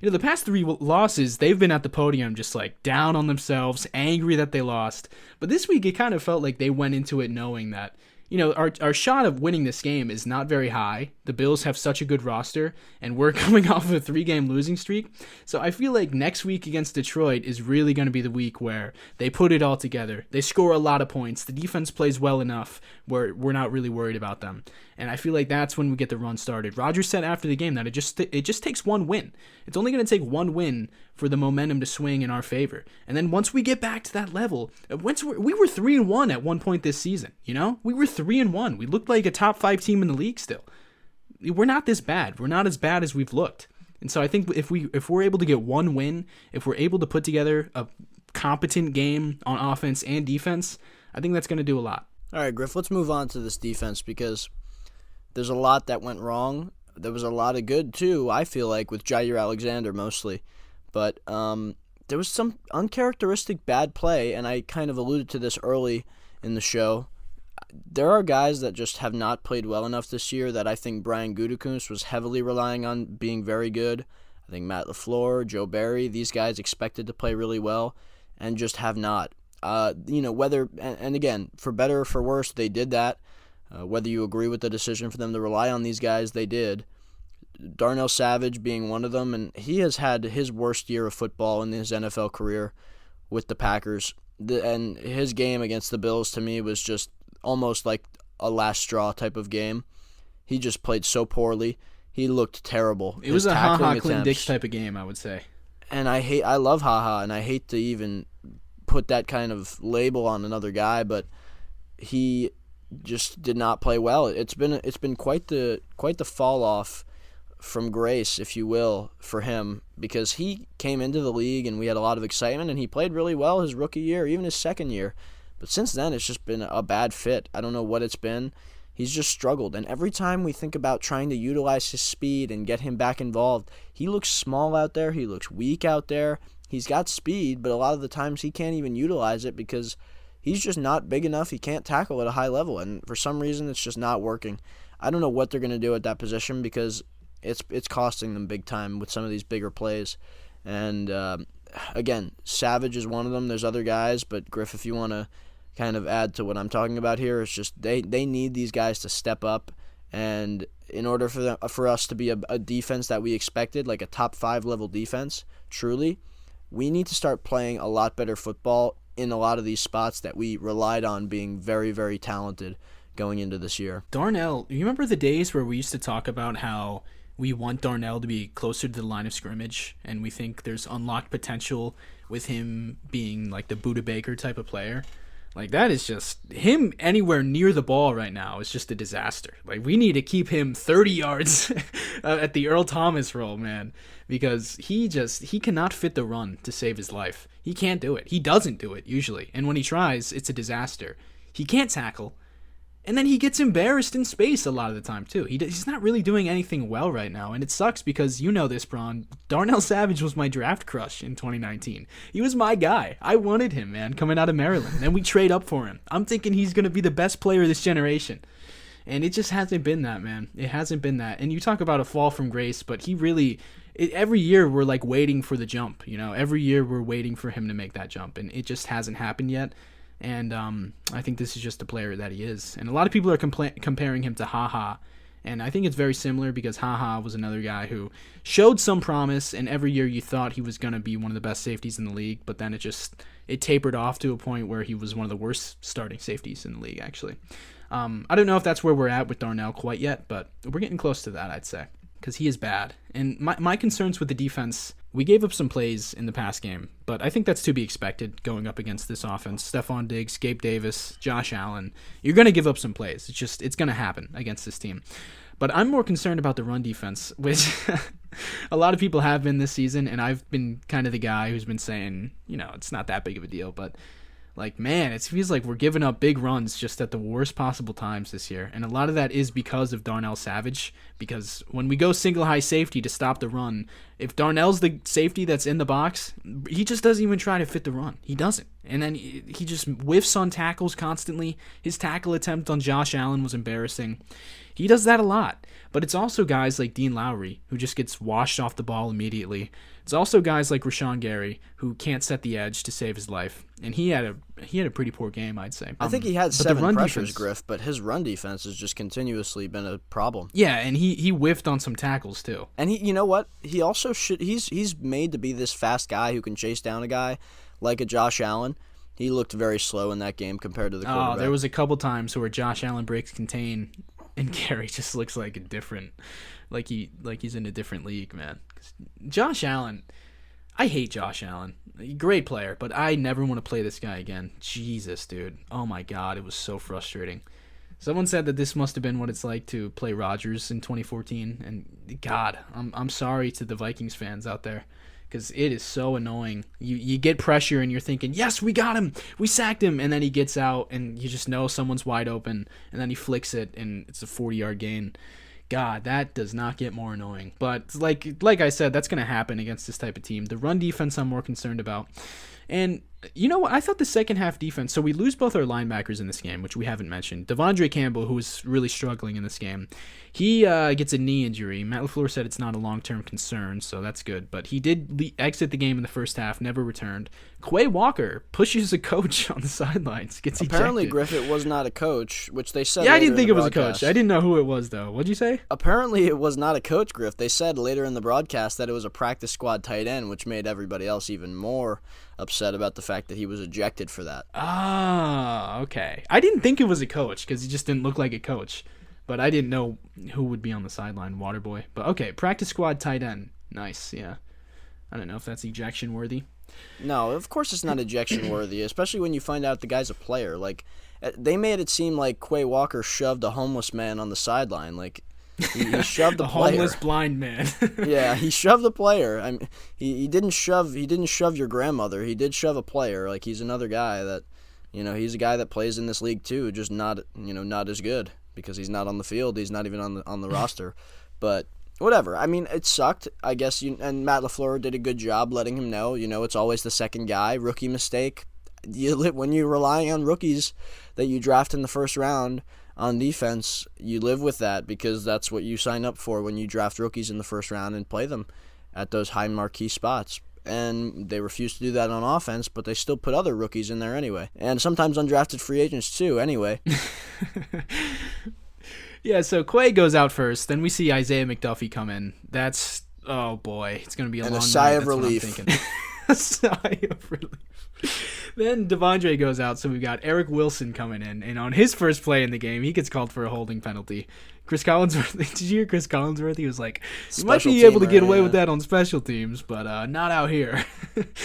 the past 3 losses, they've been at the podium just down on themselves, angry that they lost. But this week, it kind of felt like they went into it knowing that, our shot of winning this game is not very high. The Bills have such a good roster, and we're coming off of a 3-game losing streak. So I feel like next week against Detroit is really going to be the week where they put it all together. They score a lot of points. The defense plays well enough where we're not really worried about them. And I feel like that's when we get the run started. Rodgers said after the game that it just takes one win. It's only going to take one win for the momentum to swing in our favor. And then once we get back to that level, we were 3-1 at one point this season, We were 3-1. We looked like a top 5 team in the league still. We're not this bad. We're not as bad as we've looked. And so I think if we're able to get one win, if we're able to put together a competent game on offense and defense, I think that's going to do a lot. All right, Griff, let's move on to this defense because there's a lot that went wrong. There was a lot of good, too, I feel like, with Jair Alexander mostly. But there was some uncharacteristic bad play, and I kind of alluded to this early in the show. There are guys that just have not played well enough this year that I think Brian Gutekunst was heavily relying on being very good. I think Matt LaFleur, Joe Barry, these guys expected to play really well and just have not. Whether, and again, for better or for worse, they did that. Whether you agree with the decision for them to rely on these guys, they did. Darnell Savage being one of them, and he has had his worst year of football in his NFL career with the Packers. And his game against the Bills, to me, was just almost like a last straw type of game. He just played so poorly. He looked terrible. It was a ha-ha Clinton Dix type of game, I would say. And I love ha-ha, and I hate to even put that kind of label on another guy, but he just did not play well. It's been quite the fall off from grace, if you will, for him, because he came into the league and we had a lot of excitement and he played really well his rookie year, even his second year. But since then, it's just been a bad fit. I don't know what it's been. He's just struggled. And every time we think about trying to utilize his speed and get him back involved, he looks small out there. He looks weak out there. He's got speed, but a lot of the times he can't even utilize it because he's just not big enough. He can't tackle at a high level. And for some reason, it's just not working. I don't know what they're going to do at that position because it's costing them big time with some of these bigger plays. And again, Savage is one of them. There's other guys, but Griff, if you want to kind of add to what I'm talking about here, it's just they need these guys to step up. And in order for us to be a defense that we expected, like a top 5 level defense, truly, we need to start playing a lot better football in a lot of these spots that we relied on being very, very talented going into this year. Darnell, you remember the days where we used to talk about how we want Darnell to be closer to the line of scrimmage, and we think there's unlocked potential with him being like the Buda Baker type of player? Like, that is just him anywhere near the ball right now is just a disaster. Like, we need to keep him 30 yards at the Earl Thomas role, man, because he cannot fit the run to save his life. He can't do it. He doesn't do it usually. And when he tries, it's a disaster. He can't tackle. And then he gets embarrassed in space a lot of the time, too. He's not really doing anything well right now, and it sucks because you know this, Bron. Darnell Savage was my draft crush in 2019. He was my guy. I wanted him, man, coming out of Maryland, and we trade up for him. I'm thinking he's going to be the best player of this generation. And it just hasn't been that, man. It hasn't been that. And you talk about a fall from grace, but he really... every year we're like waiting for the jump, Every year we're waiting for him to make that jump, and it just hasn't happened yet. And I think this is just the player that he is. And a lot of people are comparing him to HaHa. And I think it's very similar because HaHa was another guy who showed some promise, and every year you thought he was going to be one of the best safeties in the league, but then it tapered off to a point where he was one of the worst starting safeties in the league, actually. I don't know if that's where we're at with Darnell quite yet, but we're getting close to that, I'd say, because he is bad. And my concerns with the defense, we gave up some plays in the past game, but I think that's to be expected going up against this offense. Stephon Diggs, Gabe Davis, Josh Allen. You're going to give up some plays. It's going to happen against this team. But I'm more concerned about the run defense, which a lot of people have been this season, and I've been kind of the guy who's been saying, it's not that big of a deal, but man, it feels like we're giving up big runs just at the worst possible times this year. And a lot of that is because of Darnell Savage, because when we go single high safety to stop the run, if Darnell's the safety that's in the box, he just doesn't even try to fit the run. He doesn't. And then he just whiffs on tackles constantly. His tackle attempt on Josh Allen was embarrassing. He does that a lot. But it's also guys like Dean Lowry, who just gets washed off the ball immediately. It's also guys like Rashawn Gary, who can't set the edge to save his life. And he had a pretty poor game, I'd say. I think he had 7 pressures, Griff, but his run defense has just continuously been a problem. Yeah, and he whiffed on some tackles too. And you know what? He also he's made to be this fast guy who can chase down a guy like a Josh Allen. He looked very slow in that game compared to the quarterback. Oh, there was a couple times where Josh Allen breaks contain, and Gary just looks like he's in a different league, man. Josh Allen, I hate Josh Allen. Great player, but I never want to play this guy again. Jesus, dude. Oh my God, it was so frustrating. Someone said that this must have been what it's like to play Rodgers in 2014, and God, I'm sorry to the Vikings fans out there, because it is so annoying. You get pressure and you're thinking, yes, we got him, we sacked him, and then he gets out and you just know someone's wide open, and then he flicks it and it's a 40-yard gain. God, that does not get more annoying. But like I said, that's going to happen against this type of team. The run defense I'm more concerned about. And you know what? I thought the second half defense, so we lose both our linebackers in this game, which we haven't mentioned. Devondre Campbell, who was really struggling in this game, he gets a knee injury. Matt LaFleur said it's not a long-term concern, so that's good. But he did exit the game in the first half, never returned. Quay Walker pushes a coach on the sidelines, gets Apparently, ejected. Griffith was not a coach, which they said. Yeah, I didn't think it was broadcast. a coach. I didn't know who it was, though. What'd you say? Apparently, it was not a coach, Griff. They said later in the broadcast that it was a practice squad tight end, which made everybody else even more upset about the fact that he was ejected for that. Ah, okay. I didn't think it was a coach because he just didn't look like a coach. But I didn't know who would be on the sideline, Waterboy. But okay, practice squad tight end. Nice, yeah. I don't know if that's ejection worthy. No, of course it's not ejection worthy, especially when you find out the guy's a player. Like, they made it seem like Quay Walker shoved a homeless man on the sideline. Like, he shoved the player. Homeless blind man. Yeah, he shoved the player. I mean, he didn't shove your grandmother. He did shove a player. Like, he's another guy that, he's a guy that plays in this league too, just not as good because he's not on the field. He's not even on the roster. But whatever. I mean, it sucked. I guess and Matt LaFleur did a good job letting him know. It's always the second guy. Rookie mistake. When you're relying on rookies that you draft in the first round on defense, you live with that because that's what you sign up for when you draft rookies in the first round and play them at those high marquee spots. And they refuse to do that on offense, but they still put other rookies in there anyway. And sometimes undrafted free agents too, anyway. Yeah, so Quay goes out first. Then we see Isaiah McDuffie come in. That's, oh boy, it's going to be a long night. And a sigh of That's relief. What I'm thinking. A sigh of relief. Then Devondre goes out, so we've got Eric Wilson coming in. And on his first play in the game, he gets called for a holding penalty. Chris Collinsworth, did you hear Chris Collinsworth? He was like, you might be able to get away with that on special teams, but not out here.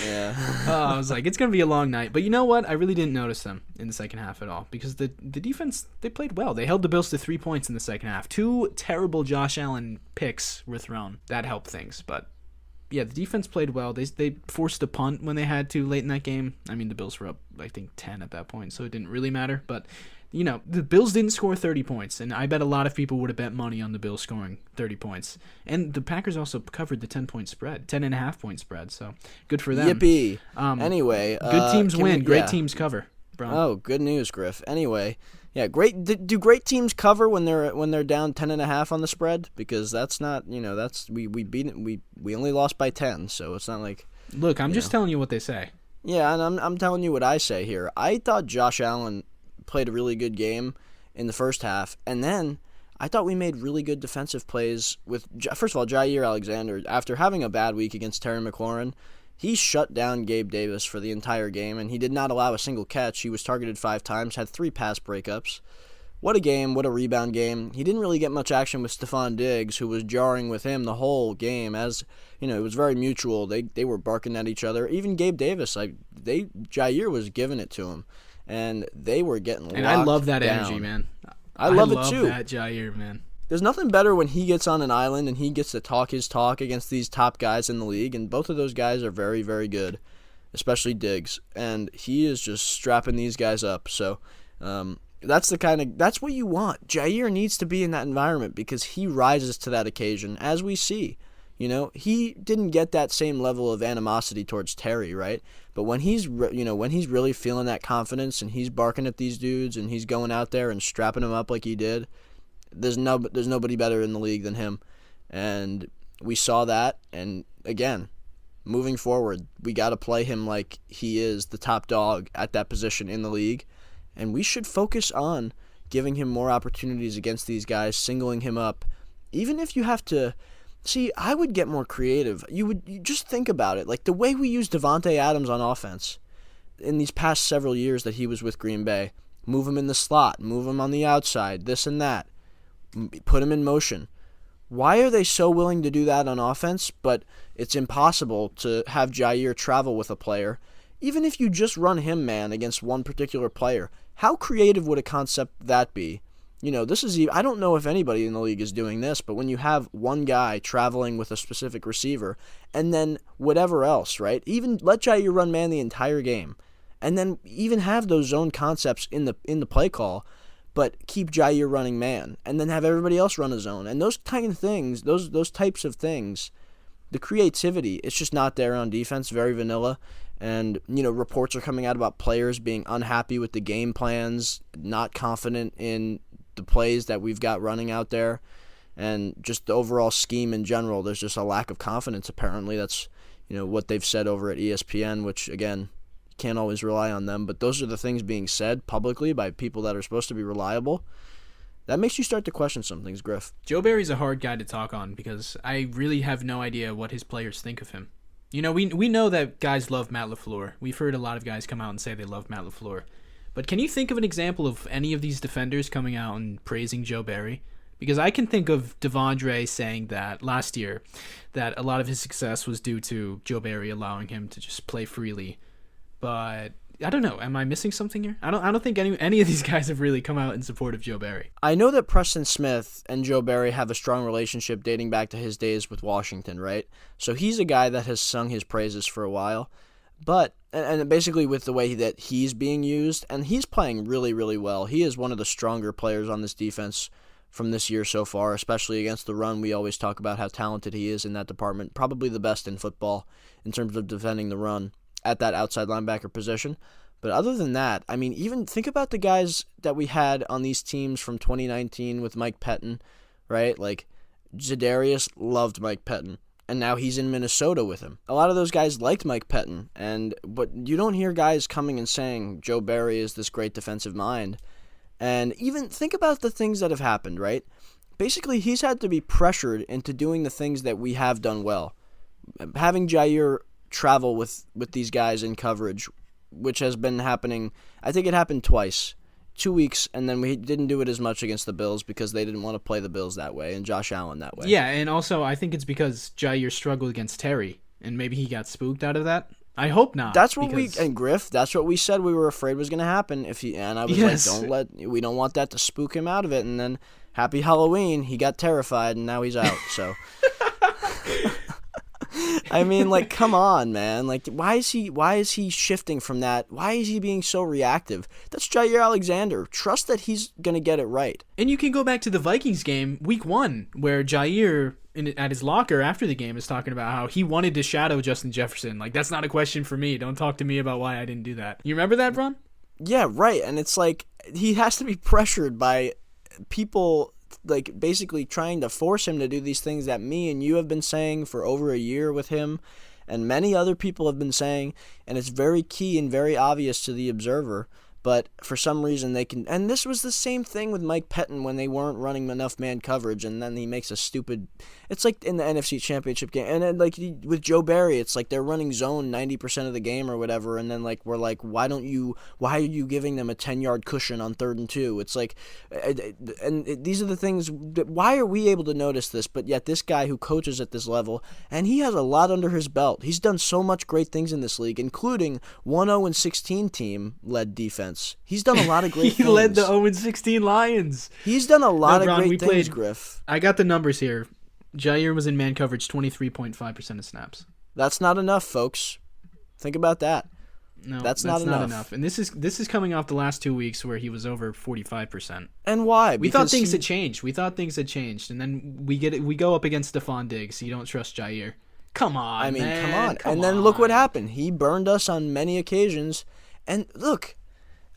Yeah. I was like, it's going to be a long night. But you know what? I really didn't notice them in the second half at all because the defense, they played well. They held the Bills to 3 points in the second half. 2 terrible Josh Allen picks were thrown. That helped things, but yeah, the defense played well. They forced a punt when they had to late in that game. I mean, the Bills were up, I think, 10 at that point, so it didn't really matter. But, the Bills didn't score 30 points, and I bet a lot of people would have bet money on the Bills scoring 30 points. And the Packers also covered the 10-point spread, 10.5-point spread, so good for them. Yippee. Anyway. Good teams win. Great teams cover, Bron. Oh, good news, Griff. Anyway. Yeah, great. Do great teams cover when they're down 10.5 on the spread? Because that's not, that's we beat it. We only lost by 10, so it's not like. Look, I'm just telling you what they say. Yeah, and I'm telling you what I say here. I thought Josh Allen played a really good game in the first half, and then I thought we made really good defensive plays with, first of all, Jair Alexander. After having a bad week against Terry McLaurin, he shut down Gabe Davis for the entire game, and he did not allow a single catch. He was targeted 5 times, had 3 pass breakups. What a game, what a rebound game. He didn't really get much action with Stephon Diggs, who was jarring with him the whole game. As it was very mutual. They were barking at each other. Even Gabe Davis, Jair was giving it to him, and they were getting locked down. And I love that energy, man. I love it too. I love that Jair, man. There's nothing better when he gets on an island and he gets to talk his talk against these top guys in the league, and both of those guys are very, very good, especially Diggs, and he is just strapping these guys up. So, that's what you want. Jair needs to be in that environment because he rises to that occasion, as we see. He didn't get that same level of animosity towards Terry, right? But when he's really feeling that confidence and he's barking at these dudes and he's going out there and strapping them up like he did, there's nobody better in the league than him. And we saw that, and again, moving forward, we got to play him like he is the top dog at that position in the league. And we should focus on giving him more opportunities against these guys, singling him up. Even if you have to... See, I would get more creative. You just think about it. Like the way we use Devontae Adams on offense in these past several years that he was with Green Bay. Move him in the slot. Move him on the outside. This and that. Put him in motion. Why are they so willing to do that on offense, but it's impossible to have Jair travel with a player? Even if you just run him man against one particular player, how creative would a concept that be? I don't know if anybody in the league is doing this, but when you have one guy traveling with a specific receiver and then whatever else, right? Even let Jair run man the entire game, and then even have those zone concepts in the play call, but keep Jair running man, and then have everybody else run a zone. And those kind of things, those types of things, the creativity, it's just not there on defense. Very vanilla. And, reports are coming out about players being unhappy with the game plans, not confident in the plays that we've got running out there, and just the overall scheme in general. There's just a lack of confidence, apparently. That's, what they've said over at ESPN, which, again, can't always rely on them. But those are the things being said publicly by people that are supposed to be reliable. That makes you start to question some things, Griff. Joe Barry's a hard guy to talk on because I really have no idea what his players think of him. We know that guys love Matt LaFleur. We've heard a lot of guys come out and say they love Matt LaFleur. But can you think of an example of any of these defenders coming out and praising Joe Barry? Because I can think of Devondre saying that last year, that a lot of his success was due to Joe Barry allowing him to just play freely. But I don't know. Am I missing something here? I don't think any of these guys have really come out in support of Joe Barry. I know that Preston Smith and Joe Barry have a strong relationship dating back to his days with Washington, right? So he's a guy that has sung his praises for a while. But, and basically with the way that he's being used, and he's playing really, really well. He is one of the stronger players on this defense from this year so far, especially against the run. We always talk about how talented he is in that department. Probably the best in football in terms of defending the run at that outside linebacker position. But other than that, I mean, even think about the guys that we had on these teams from 2019 with Mike Pettin, right? Like, Za'Darius loved Mike Pettin, and now he's in Minnesota with him. A lot of those guys liked Mike Pettin, but you don't hear guys coming and saying Joe Barry is this great defensive mind. And even think about the things that have happened, right? Basically, he's had to be pressured into doing the things that we have done well. Having Jair travel with these guys in coverage, which has been happening. I think it happened twice. 2 weeks, and then we didn't do it as much against the Bills because they didn't want to play the Bills that way and Josh Allen that way. Yeah, and also I think it's because Jair struggled against Terry, and maybe he got spooked out of that. I hope not. That's what Griff, that's what we said we were afraid was going to happen. And I was like, we don't want that to spook him out of it. And then happy Halloween, he got terrified, and now he's out, so... I mean, like, come on, man. Like, why is he shifting from that? Why is he being so reactive? That's Jair Alexander. Trust that he's going to get it right. And you can go back to the Vikings game, week 1, where Jair, at his locker after the game, is talking about how he wanted to shadow Justin Jefferson. Like, that's not a question for me. Don't talk to me about why I didn't do that. You remember that, Bron? Yeah, right. And it's like, he has to be pressured by people, like, basically trying to force him to do these things that me and you have been saying for over a year with him. and many other people have been saying, and it's very key and very obvious to the observer. But for some reason they can, and this was the same thing with Mike Pettin when they weren't running enough man coverage, and then he makes a stupid. It's like in the NFC Championship game, and then like with Joe Barry, it's like they're running zone 90% of the game or whatever, and then like we're like, why are you giving them a 10-yard cushion on 3rd and 2? It's like, these are the things. Why are we able to notice this? But yet this guy who coaches at this level, and he has a lot under his belt. He's done so much great things in this league, including 1-0-16 team led defense. He's done a lot of great things. He led the 0-16 Lions. He's done a lot of Bron, great things, Griff. I got the numbers here. Jair was in man coverage 23.5% of snaps. That's not enough, folks. Think about that. No, that's not enough. And this is coming off the last 2 weeks where he was over 45%. And why? We thought things had changed. And then we go up against Stephon Diggs. So you don't trust Jair. Come on, man. Come on. And then look what happened. He burned us on many occasions. And look,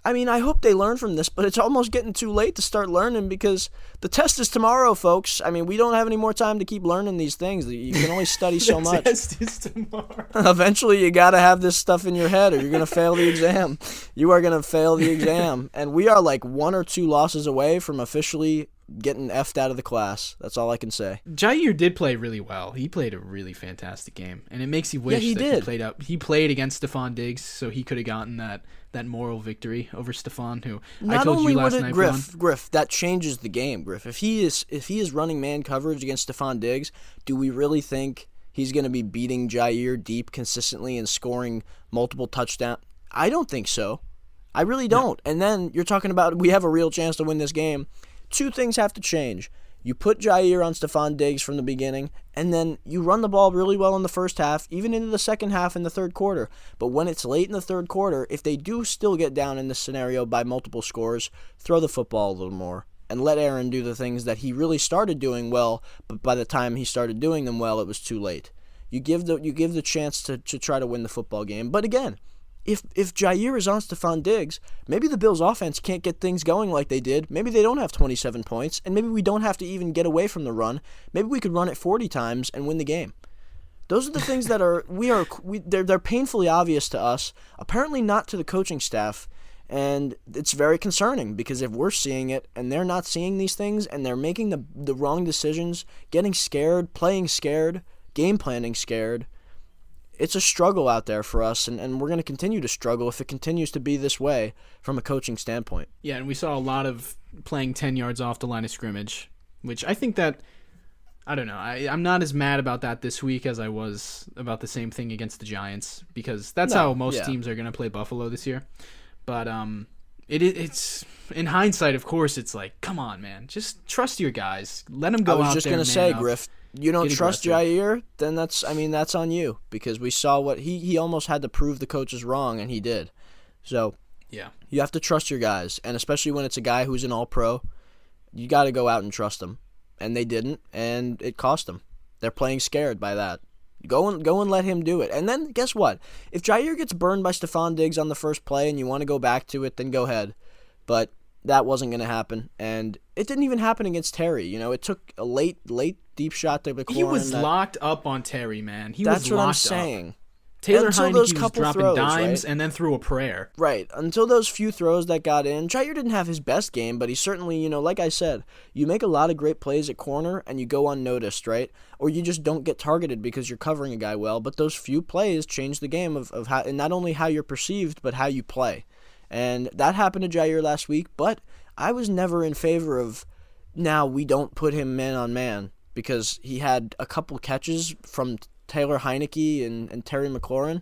I hope they learn from this, but it's almost getting too late to start learning because the test is tomorrow, folks. We don't have any more time to keep learning these things. You can only study so much. The test is tomorrow. Eventually, you got to have this stuff in your head or you're going to fail the exam. You are going to fail the exam. And we are like 1 or 2 losses away from officially getting effed out of the class. That's all I can say. Jair did play really well. He played a really fantastic game, and it makes you wish he played against Stephon Diggs, so he could have gotten that moral victory over Stephon, who I told you last night. Griff, that changes the game. Griff, if he is running man coverage against Stephon Diggs, do we really think he's going to be beating Jair deep consistently and scoring multiple touchdowns? I don't think so. I really don't. No. And then you're talking about we have a real chance to win this game. 2 things have to change. You put Jair on Stephon Diggs from the beginning, and then you run the ball really well in the first half, even into the second half in the third quarter. But when it's late in the third quarter, if they do still get down in this scenario by multiple scores, throw the football a little more and let Aaron do the things that he really started doing well, but by the time he started doing them well, it was too late. You give the chance to try to win the football game. But again, if Jair is on Stephon Diggs, maybe the Bills' offense can't get things going like they did. Maybe they don't have 27 points, and maybe we don't have to even get away from the run. Maybe we could run it 40 times and win the game. Those are the things that they're painfully obvious to us, apparently not to the coaching staff, and it's very concerning because if we're seeing it and they're not seeing these things and they're making the wrong decisions, getting scared, playing scared, game planning scared, it's a struggle out there for us, and we're going to continue to struggle if it continues to be this way from a coaching standpoint. Yeah, and we saw a lot of playing 10 yards off the line of scrimmage, which I think that, I don't know, I'm not as mad about that this week as I was about the same thing against the Giants, because that's how most teams are going to play Buffalo this year. But it's in hindsight, of course, it's like, come on, man, just trust your guys. Let them go out there. I was just going to say, Griff, you don't trust Jair, then that's on you, because we saw what he almost had to prove the coaches wrong, and he did. So yeah, you have to trust your guys, and especially when it's a guy who's an all-pro, you got to go out and trust them. And they didn't, and it cost them. They're playing scared by that. Go and let him do it. And then guess what? If Jair gets burned by Stephon Diggs on the first play and you want to go back to it, then go ahead. But that wasn't going to happen, and it didn't even happen against Terry. It took a late deep shot to McLaurin. He was locked up on Terry, man. That's what I'm saying. Taylor Heineke was dropping dimes, right? And then threw a prayer. Right. Until those few throws that got in, Jair didn't have his best game, but he certainly, like I said, you make a lot of great plays at corner and you go unnoticed, right? Or you just don't get targeted because you're covering a guy well, but those few plays change the game of how, and not only how you're perceived, but how you play. And that happened to Jair last week, but I was never in favor of, now we don't put him man on man, because he had a couple catches from Taylor Heineke and Terry McLaurin.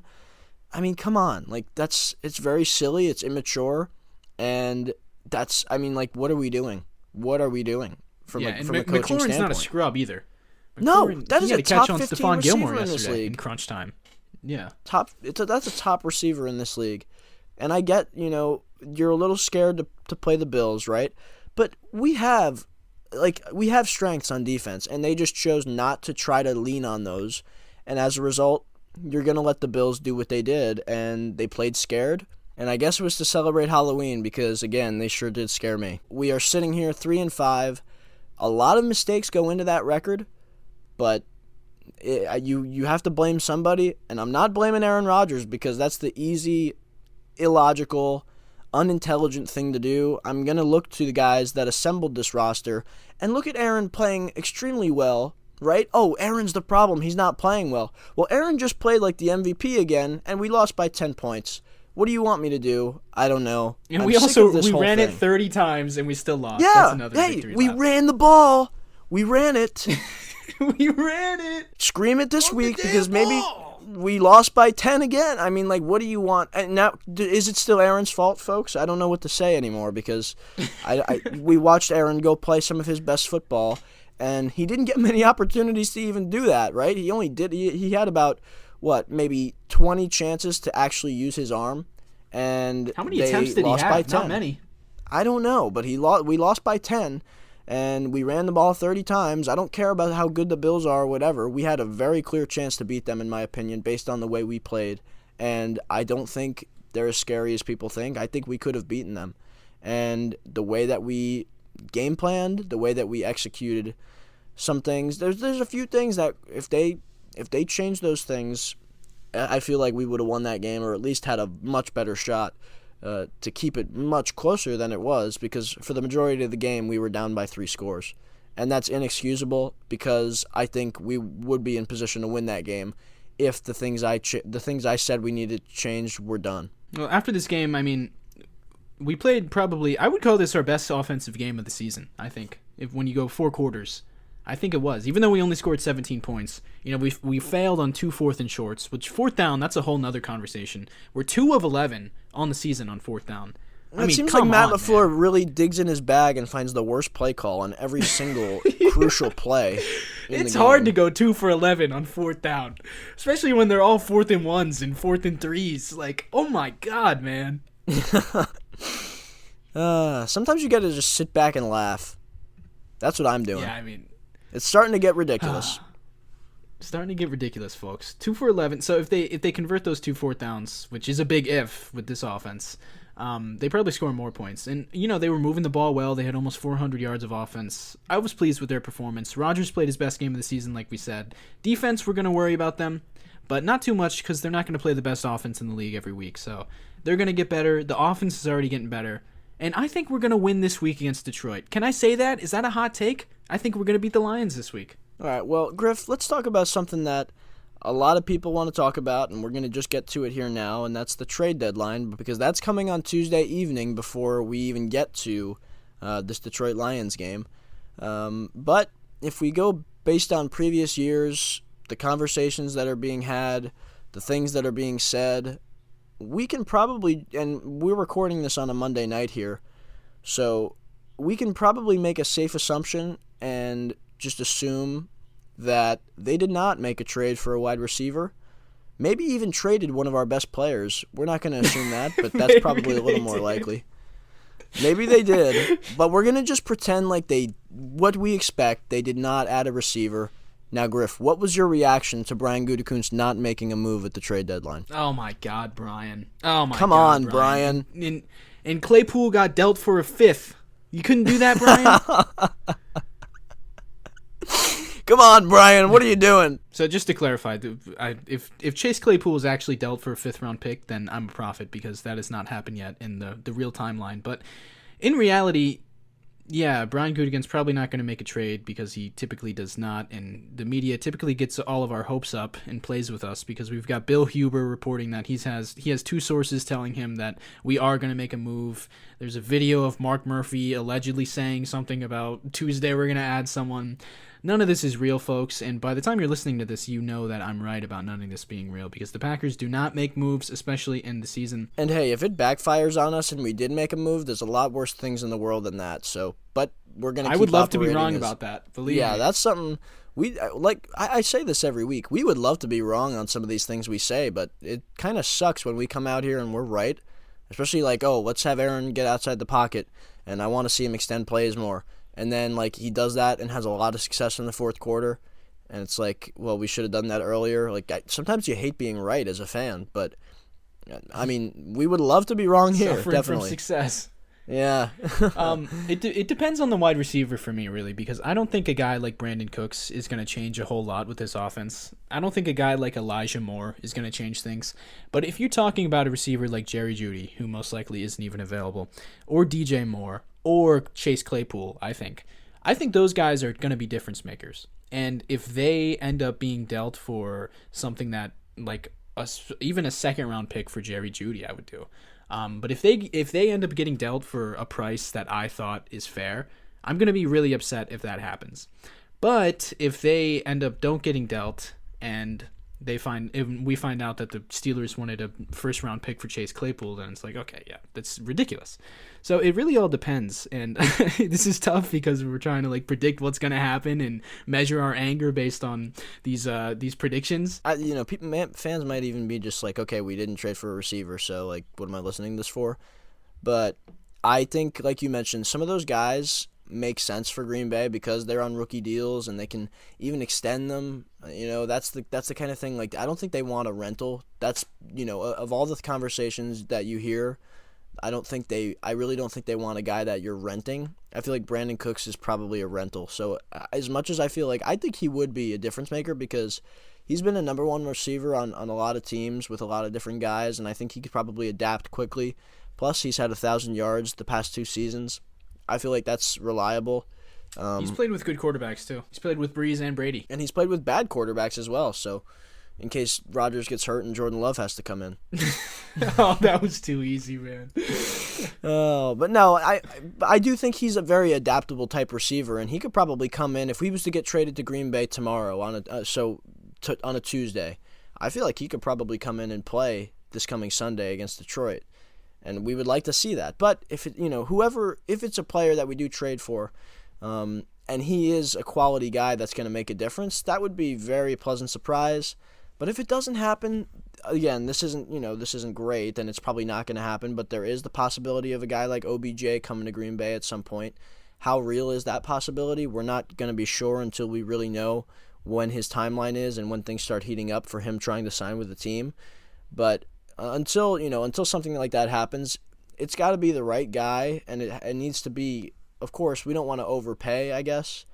I mean, come on. It's very silly. It's immature. And what are we doing? What are we doing from a coaching McLaurin's standpoint? not a scrub either. No, that is a top 15 Stephon Gilmore receiver in this league. In crunch time. Yeah. That's a top receiver in this league. And I get, you're a little scared to play the Bills, right? But we have strengths on defense, and they just chose not to try to lean on those. And as a result, you're going to let the Bills do what they did, and they played scared. And I guess it was to celebrate Halloween because, again, they sure did scare me. We are sitting here 3-5. A lot of mistakes go into that record, but you have to blame somebody, and I'm not blaming Aaron Rodgers because that's the easy, illogical, unintelligent thing to do. I'm going to look to the guys that assembled this roster and look at Aaron playing extremely well, right? Oh, Aaron's the problem. He's not playing well. Well, Aaron just played like the MVP again, and we lost by 10 points. What do you want me to do? I don't know. And I'm we sick also of this whole ran thing. it 30 times, and we still lost. Yeah, That's another hey, victory we lap. ran the ball. We ran it. We ran it. Scream it this On the week damn because maybe ball. we lost by 10 again. I mean, like, what do you want? And now, is it still Aaron's fault, folks? I don't know what to say anymore because we watched Aaron go play some of his best football, and he didn't get many opportunities to even do that, right? He only did. He had about, maybe 20 chances to actually use his arm. And how many attempts did he lost have? by 10. Not many. I don't know, but we lost by 10, and we ran the ball 30 times. I don't care about how good the Bills are or whatever. We had a very clear chance to beat them, in my opinion, based on the way we played. And I don't think they're as scary as people think. I think we could have beaten them. And the way that we game planned, the way that we executed some things, there's a few things that if they change those things, I feel like we would have won that game, or at least had a much better shot to keep it much closer than it was, because for the majority of the game we were down by 3 scores. And that's inexcusable because I think we would be in position to win that game if the things I said we needed changed were done. Well, after this game, I mean, we played probably, I would call this our best offensive game of the season, I think, when you go 4 quarters. I think it was. Even though we only scored 17 points, we failed on 2 4th and shorts, which 4th down, that's a whole nother conversation. We're 2 of 11 on the season on 4th down. It seems like Matt LaFleur really digs in his bag and finds the worst play call on every single crucial play. It's hard to go 2 for 11 on 4th down, especially when they're all 4th and 1s and 4th and 3s. Like, oh my God, man. Sometimes you got to just sit back and laugh. That's what I'm doing. Yeah, I mean, it's starting to get ridiculous. Starting to get ridiculous, folks. 2 for 11. So if they convert those 2 4th downs, which is a big if with this offense, they probably score more points. And, they were moving the ball well. They had almost 400 yards of offense. I was pleased with their performance. Rodgers played his best game of the season, like we said. Defense, we're going to worry about them, but not too much because they're not going to play the best offense in the league every week. So they're going to get better. The offense is already getting better. And I think we're going to win this week against Detroit. Can I say that? Is that a hot take? I think we're going to beat the Lions this week. All right, well, Griff, let's talk about something that a lot of people want to talk about, and we're going to just get to it here now, and that's the trade deadline, because that's coming on Tuesday evening before we even get to this Detroit Lions game. But if we go based on previous years, the conversations that are being had, the things that are being said, we can probably, and we're recording this on a Monday night here, so we can probably make a safe assumption and just assume that they did not make a trade for a wide receiver. Maybe even traded one of our best players. We're not going to assume that, but that's probably a little more likely. Maybe they did, but we're going to just pretend like what we expect, they did not add a receiver. Now, Griff, what was your reaction to Brian Gutekunst not making a move at the trade deadline? Oh, my God, Brian. Oh, my God, Come on, Brian. And Claypool got dealt for a 5th. You couldn't do that, Brian? Come on, Brian. What are you doing? So just to clarify, if Chase Claypool is actually dealt for a 5th-round pick, then I'm a prophet because that has not happened yet in the real timeline. But in reality, yeah, Brian Gutekunst's probably not going to make a trade because he typically does not, and the media typically gets all of our hopes up and plays with us because we've got Bill Huber reporting that he has 2 sources telling him that we are going to make a move. There's a video of Mark Murphy allegedly saying something about Tuesday we're going to add someone. None of this is real, folks, and by the time you're listening to this, you know that I'm right about none of this being real because the Packers do not make moves, especially in the season. And hey, if it backfires on us and we did make a move, there's a lot worse things in the world than that. So, but we're going to keep I would love to be operating wrong about that, believe me. Yeah, that's something I say this every week. We would love to be wrong on some of these things we say, but it kind of sucks when we come out here and we're right, especially like, oh, let's have Aaron get outside the pocket, and I want to see him extend plays more. And then, he does that and has a lot of success in the 4th quarter. And it's like, well, we should have done that earlier. Sometimes you hate being right as a fan. But, I mean, we would love to be wrong here, Suffering definitely. from success. Yeah. It depends on the wide receiver for me, really, because I don't think a guy like Brandon Cooks is going to change a whole lot with this offense. I don't think a guy like Elijah Moore is going to change things. But if you're talking about a receiver like Jerry Jeudy, who most likely isn't even available, or DJ Moore, or Chase Claypool, I think those guys are going to be difference makers. And if they end up being dealt for something that, like, even a second round pick for Jerry Jeudy, I would do. But if they end up getting dealt for a price that I thought is fair, I'm gonna be really upset if that happens. But if they end up don't getting dealt and we find out that the Steelers wanted a first round pick for Chase Claypool, then it's like, okay, yeah, that's ridiculous. So it really all depends, and this is tough because we're trying to like predict what's gonna happen and measure our anger based on these predictions. Fans might even be just like, okay, we didn't trade for a receiver, so like, what am I listening to this for? But I think, like you mentioned, some of those guys make sense for Green Bay because they're on rookie deals and they can even extend them. That's the kind of thing. Like, I don't think they want a rental. That's, of all the conversations that you hear, I really don't think they want a guy that you're renting. I feel like Brandon Cooks is probably a rental. So as much as I think he would be a difference maker because he's been a number one receiver on a lot of teams with a lot of different guys, and I think he could probably adapt quickly. Plus, he's had 1,000 yards the past 2 seasons. I feel like that's reliable. He's played with good quarterbacks, too. He's played with Breeze and Brady. And he's played with bad quarterbacks as well, so in case Rodgers gets hurt and Jordan Love has to come in. Oh, that was too easy, man. Oh, but no, I do think he's a very adaptable type receiver, and he could probably come in if he was to get traded to Green Bay tomorrow on a Tuesday. I feel like he could probably come in and play this coming Sunday against Detroit. And we would like to see that. But if it's a player that we do trade for, and he is a quality guy that's going to make a difference, that would be a very pleasant surprise. But if it doesn't happen, again, this isn't great, and it's probably not going to happen. But there is the possibility of a guy like OBJ coming to Green Bay at some point. How real is that possibility? We're not going to be sure until we really know when his timeline is and when things start heating up for him trying to sign with the team. But until something like that happens, it's got to be the right guy, and it needs to be. Of course, we don't want to overpay, I guess,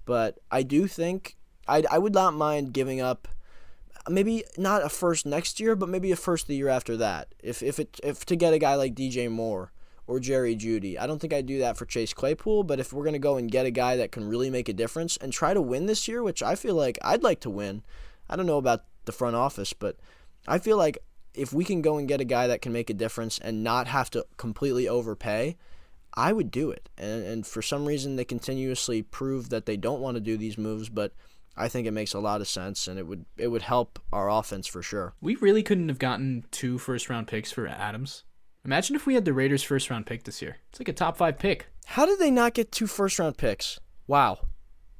but I do think I would not mind giving up, maybe not a first next year, but maybe a first the year after that. If to get a guy like DJ Moore or Jerry Jeudy, I don't think I'd do that for Chase Claypool. But if we're gonna go and get a guy that can really make a difference and try to win this year, which I feel like I'd like to win, I don't know about the front office, but I feel like if we can go and get a guy that can make a difference and not have to completely overpay, I would do it. And for some reason, they continuously prove that they don't want to do these moves, but I think it makes a lot of sense, and it would help our offense for sure. We really couldn't have gotten 2 first-round picks for Adams. Imagine if we had the Raiders' first-round pick this year. It's like a top 5 pick. How did they not get 2 first-round picks? Wow.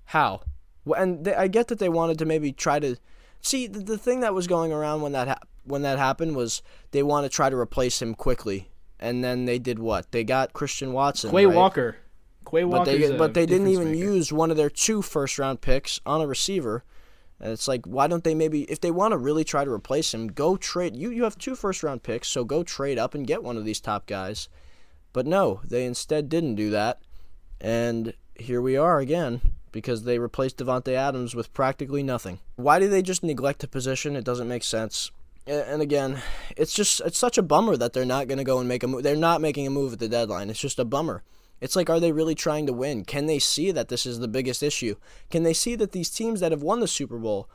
How? And I get that they wanted to maybe try to... See, the thing that was going around when that happened was they want to try to replace him quickly. And then they did what? They got Christian Watson, Quay right? Walker. But they didn't even use one of their 2 first-round picks on a receiver. And it's like, why don't they maybe, if they want to really try to replace him, go trade. You have 2 first-round picks, so go trade up and get one of these top guys. But no, they instead didn't do that. And here we are again, because they replaced Davante Adams with practically nothing. Why do they just neglect a position? It doesn't make sense. And again, it's such a bummer that they're not going to go and make a move. They're not making a move at the deadline. It's just a bummer. It's like, are they really trying to win? Can they see that this is the biggest issue? Can they see that these teams that have won the Super Bowl,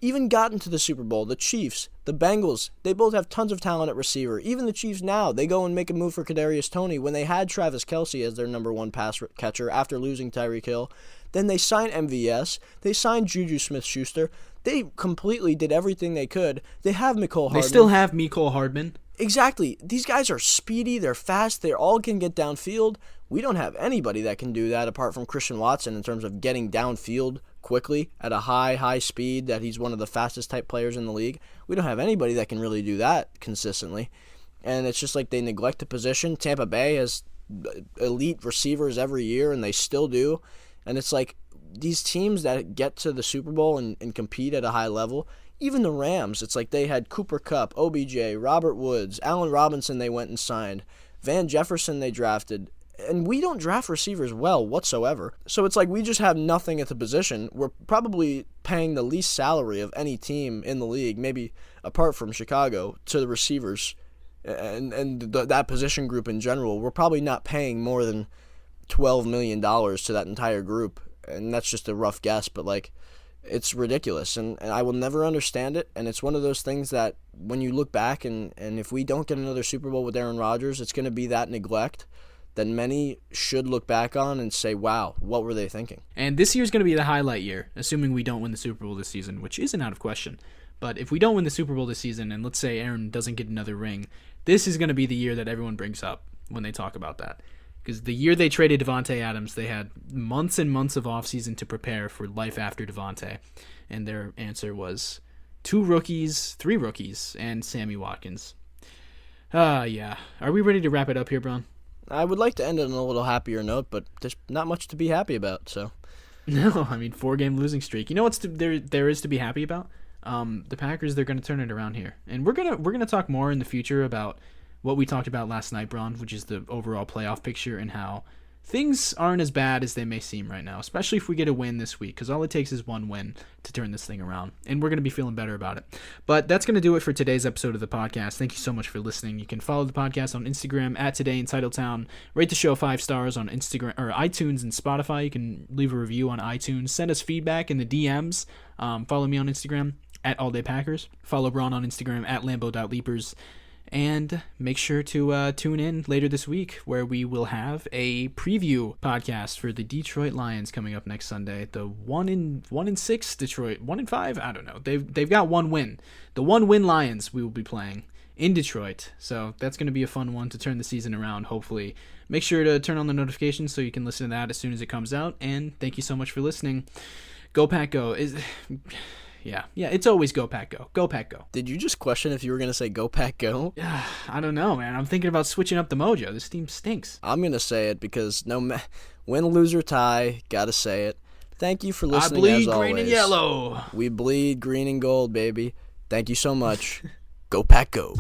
even gotten to the Super Bowl, the Chiefs, the Bengals, they both have tons of talent at receiver. Even the Chiefs now, they go and make a move for Kadarius Toney when they had Travis Kelce as their number 1 pass catcher after losing Tyreek Hill. Then they signed MVS. They signed Juju Smith-Schuster. They completely did everything they could. They have Mecole Hardman. They still have Mecole Hardman. Exactly. These guys are speedy. They're fast. They all can get downfield. We don't have anybody that can do that apart from Christian Watson in terms of getting downfield quickly at a high speed, that he's one of the fastest type players in the league. We don't have anybody that can really do that consistently. And it's just like they neglect the position. Tampa Bay has elite receivers every year, and they still do. And it's like these teams that get to the Super Bowl and compete at a high level, even the Rams, it's like they had Cooper Kupp, OBJ, Robert Woods, Allen Robinson they went and signed, Van Jefferson they drafted. And we don't draft receivers well whatsoever. So it's like we just have nothing at the position. We're probably paying the least salary of any team in the league, maybe apart from Chicago, to the receivers and that position group in general. We're probably not paying more than $12 million to that entire group. And that's just a rough guess, but like it's ridiculous. And I will never understand it. And it's one of those things that when you look back and if we don't get another Super Bowl with Aaron Rodgers, it's going to be that neglect that many should look back on and say, wow, what were they thinking? And this year's going to be the highlight year, assuming we don't win the Super Bowl this season, which isn't out of question. But if we don't win the Super Bowl this season, and let's say Aaron doesn't get another ring, this is going to be the year that everyone brings up when they talk about that. Because the year they traded Devontae Adams, they had months and months of offseason to prepare for life after Devontae. And their answer was 3 rookies, and Sammy Watkins. Yeah. Are we ready to wrap it up here, Bron? I would like to end it on a little happier note, but there's not much to be happy about. So, no, I mean 4-game losing streak. You know what's there is to be happy about? The Packers, they're going to turn it around here, and we're gonna talk more in the future about what we talked about last night, Bron, which is the overall playoff picture and how things aren't as bad as they may seem right now, especially if we get a win this week, because all it takes is one win to turn this thing around, and we're going to be feeling better about it. But that's going to do it for today's episode of the podcast. Thank you so much for listening. You can follow the podcast on Instagram at Today in Titletown. Rate the show 5 stars on Instagram or iTunes and Spotify. You can leave a review on iTunes. Send us feedback in the DMs. Follow me on Instagram at AllDayPackers. Follow Bron on Instagram at Lambo.Leapers. And make sure to tune in later this week where we will have a preview podcast for the Detroit Lions coming up next Sunday. The 1-6 Detroit, 1-5, I don't know. They've got one win. The 1-win Lions we will be playing in Detroit. So that's going to be a fun one to turn the season around, hopefully. Make sure to turn on the notifications so you can listen to that as soon as it comes out. And thank you so much for listening. Go Pack Go. Yeah, it's always Go Pack Go. Go Pack Go. Did you just question if you were going to say Go Pack Go? I don't know, man. I'm thinking about switching up the mojo. This team stinks. I'm going to say it because win, lose, or tie, got to say it. Thank you for listening, as always. I bleed green and yellow. We bleed green and gold, baby. Thank you so much. Go Pack Go.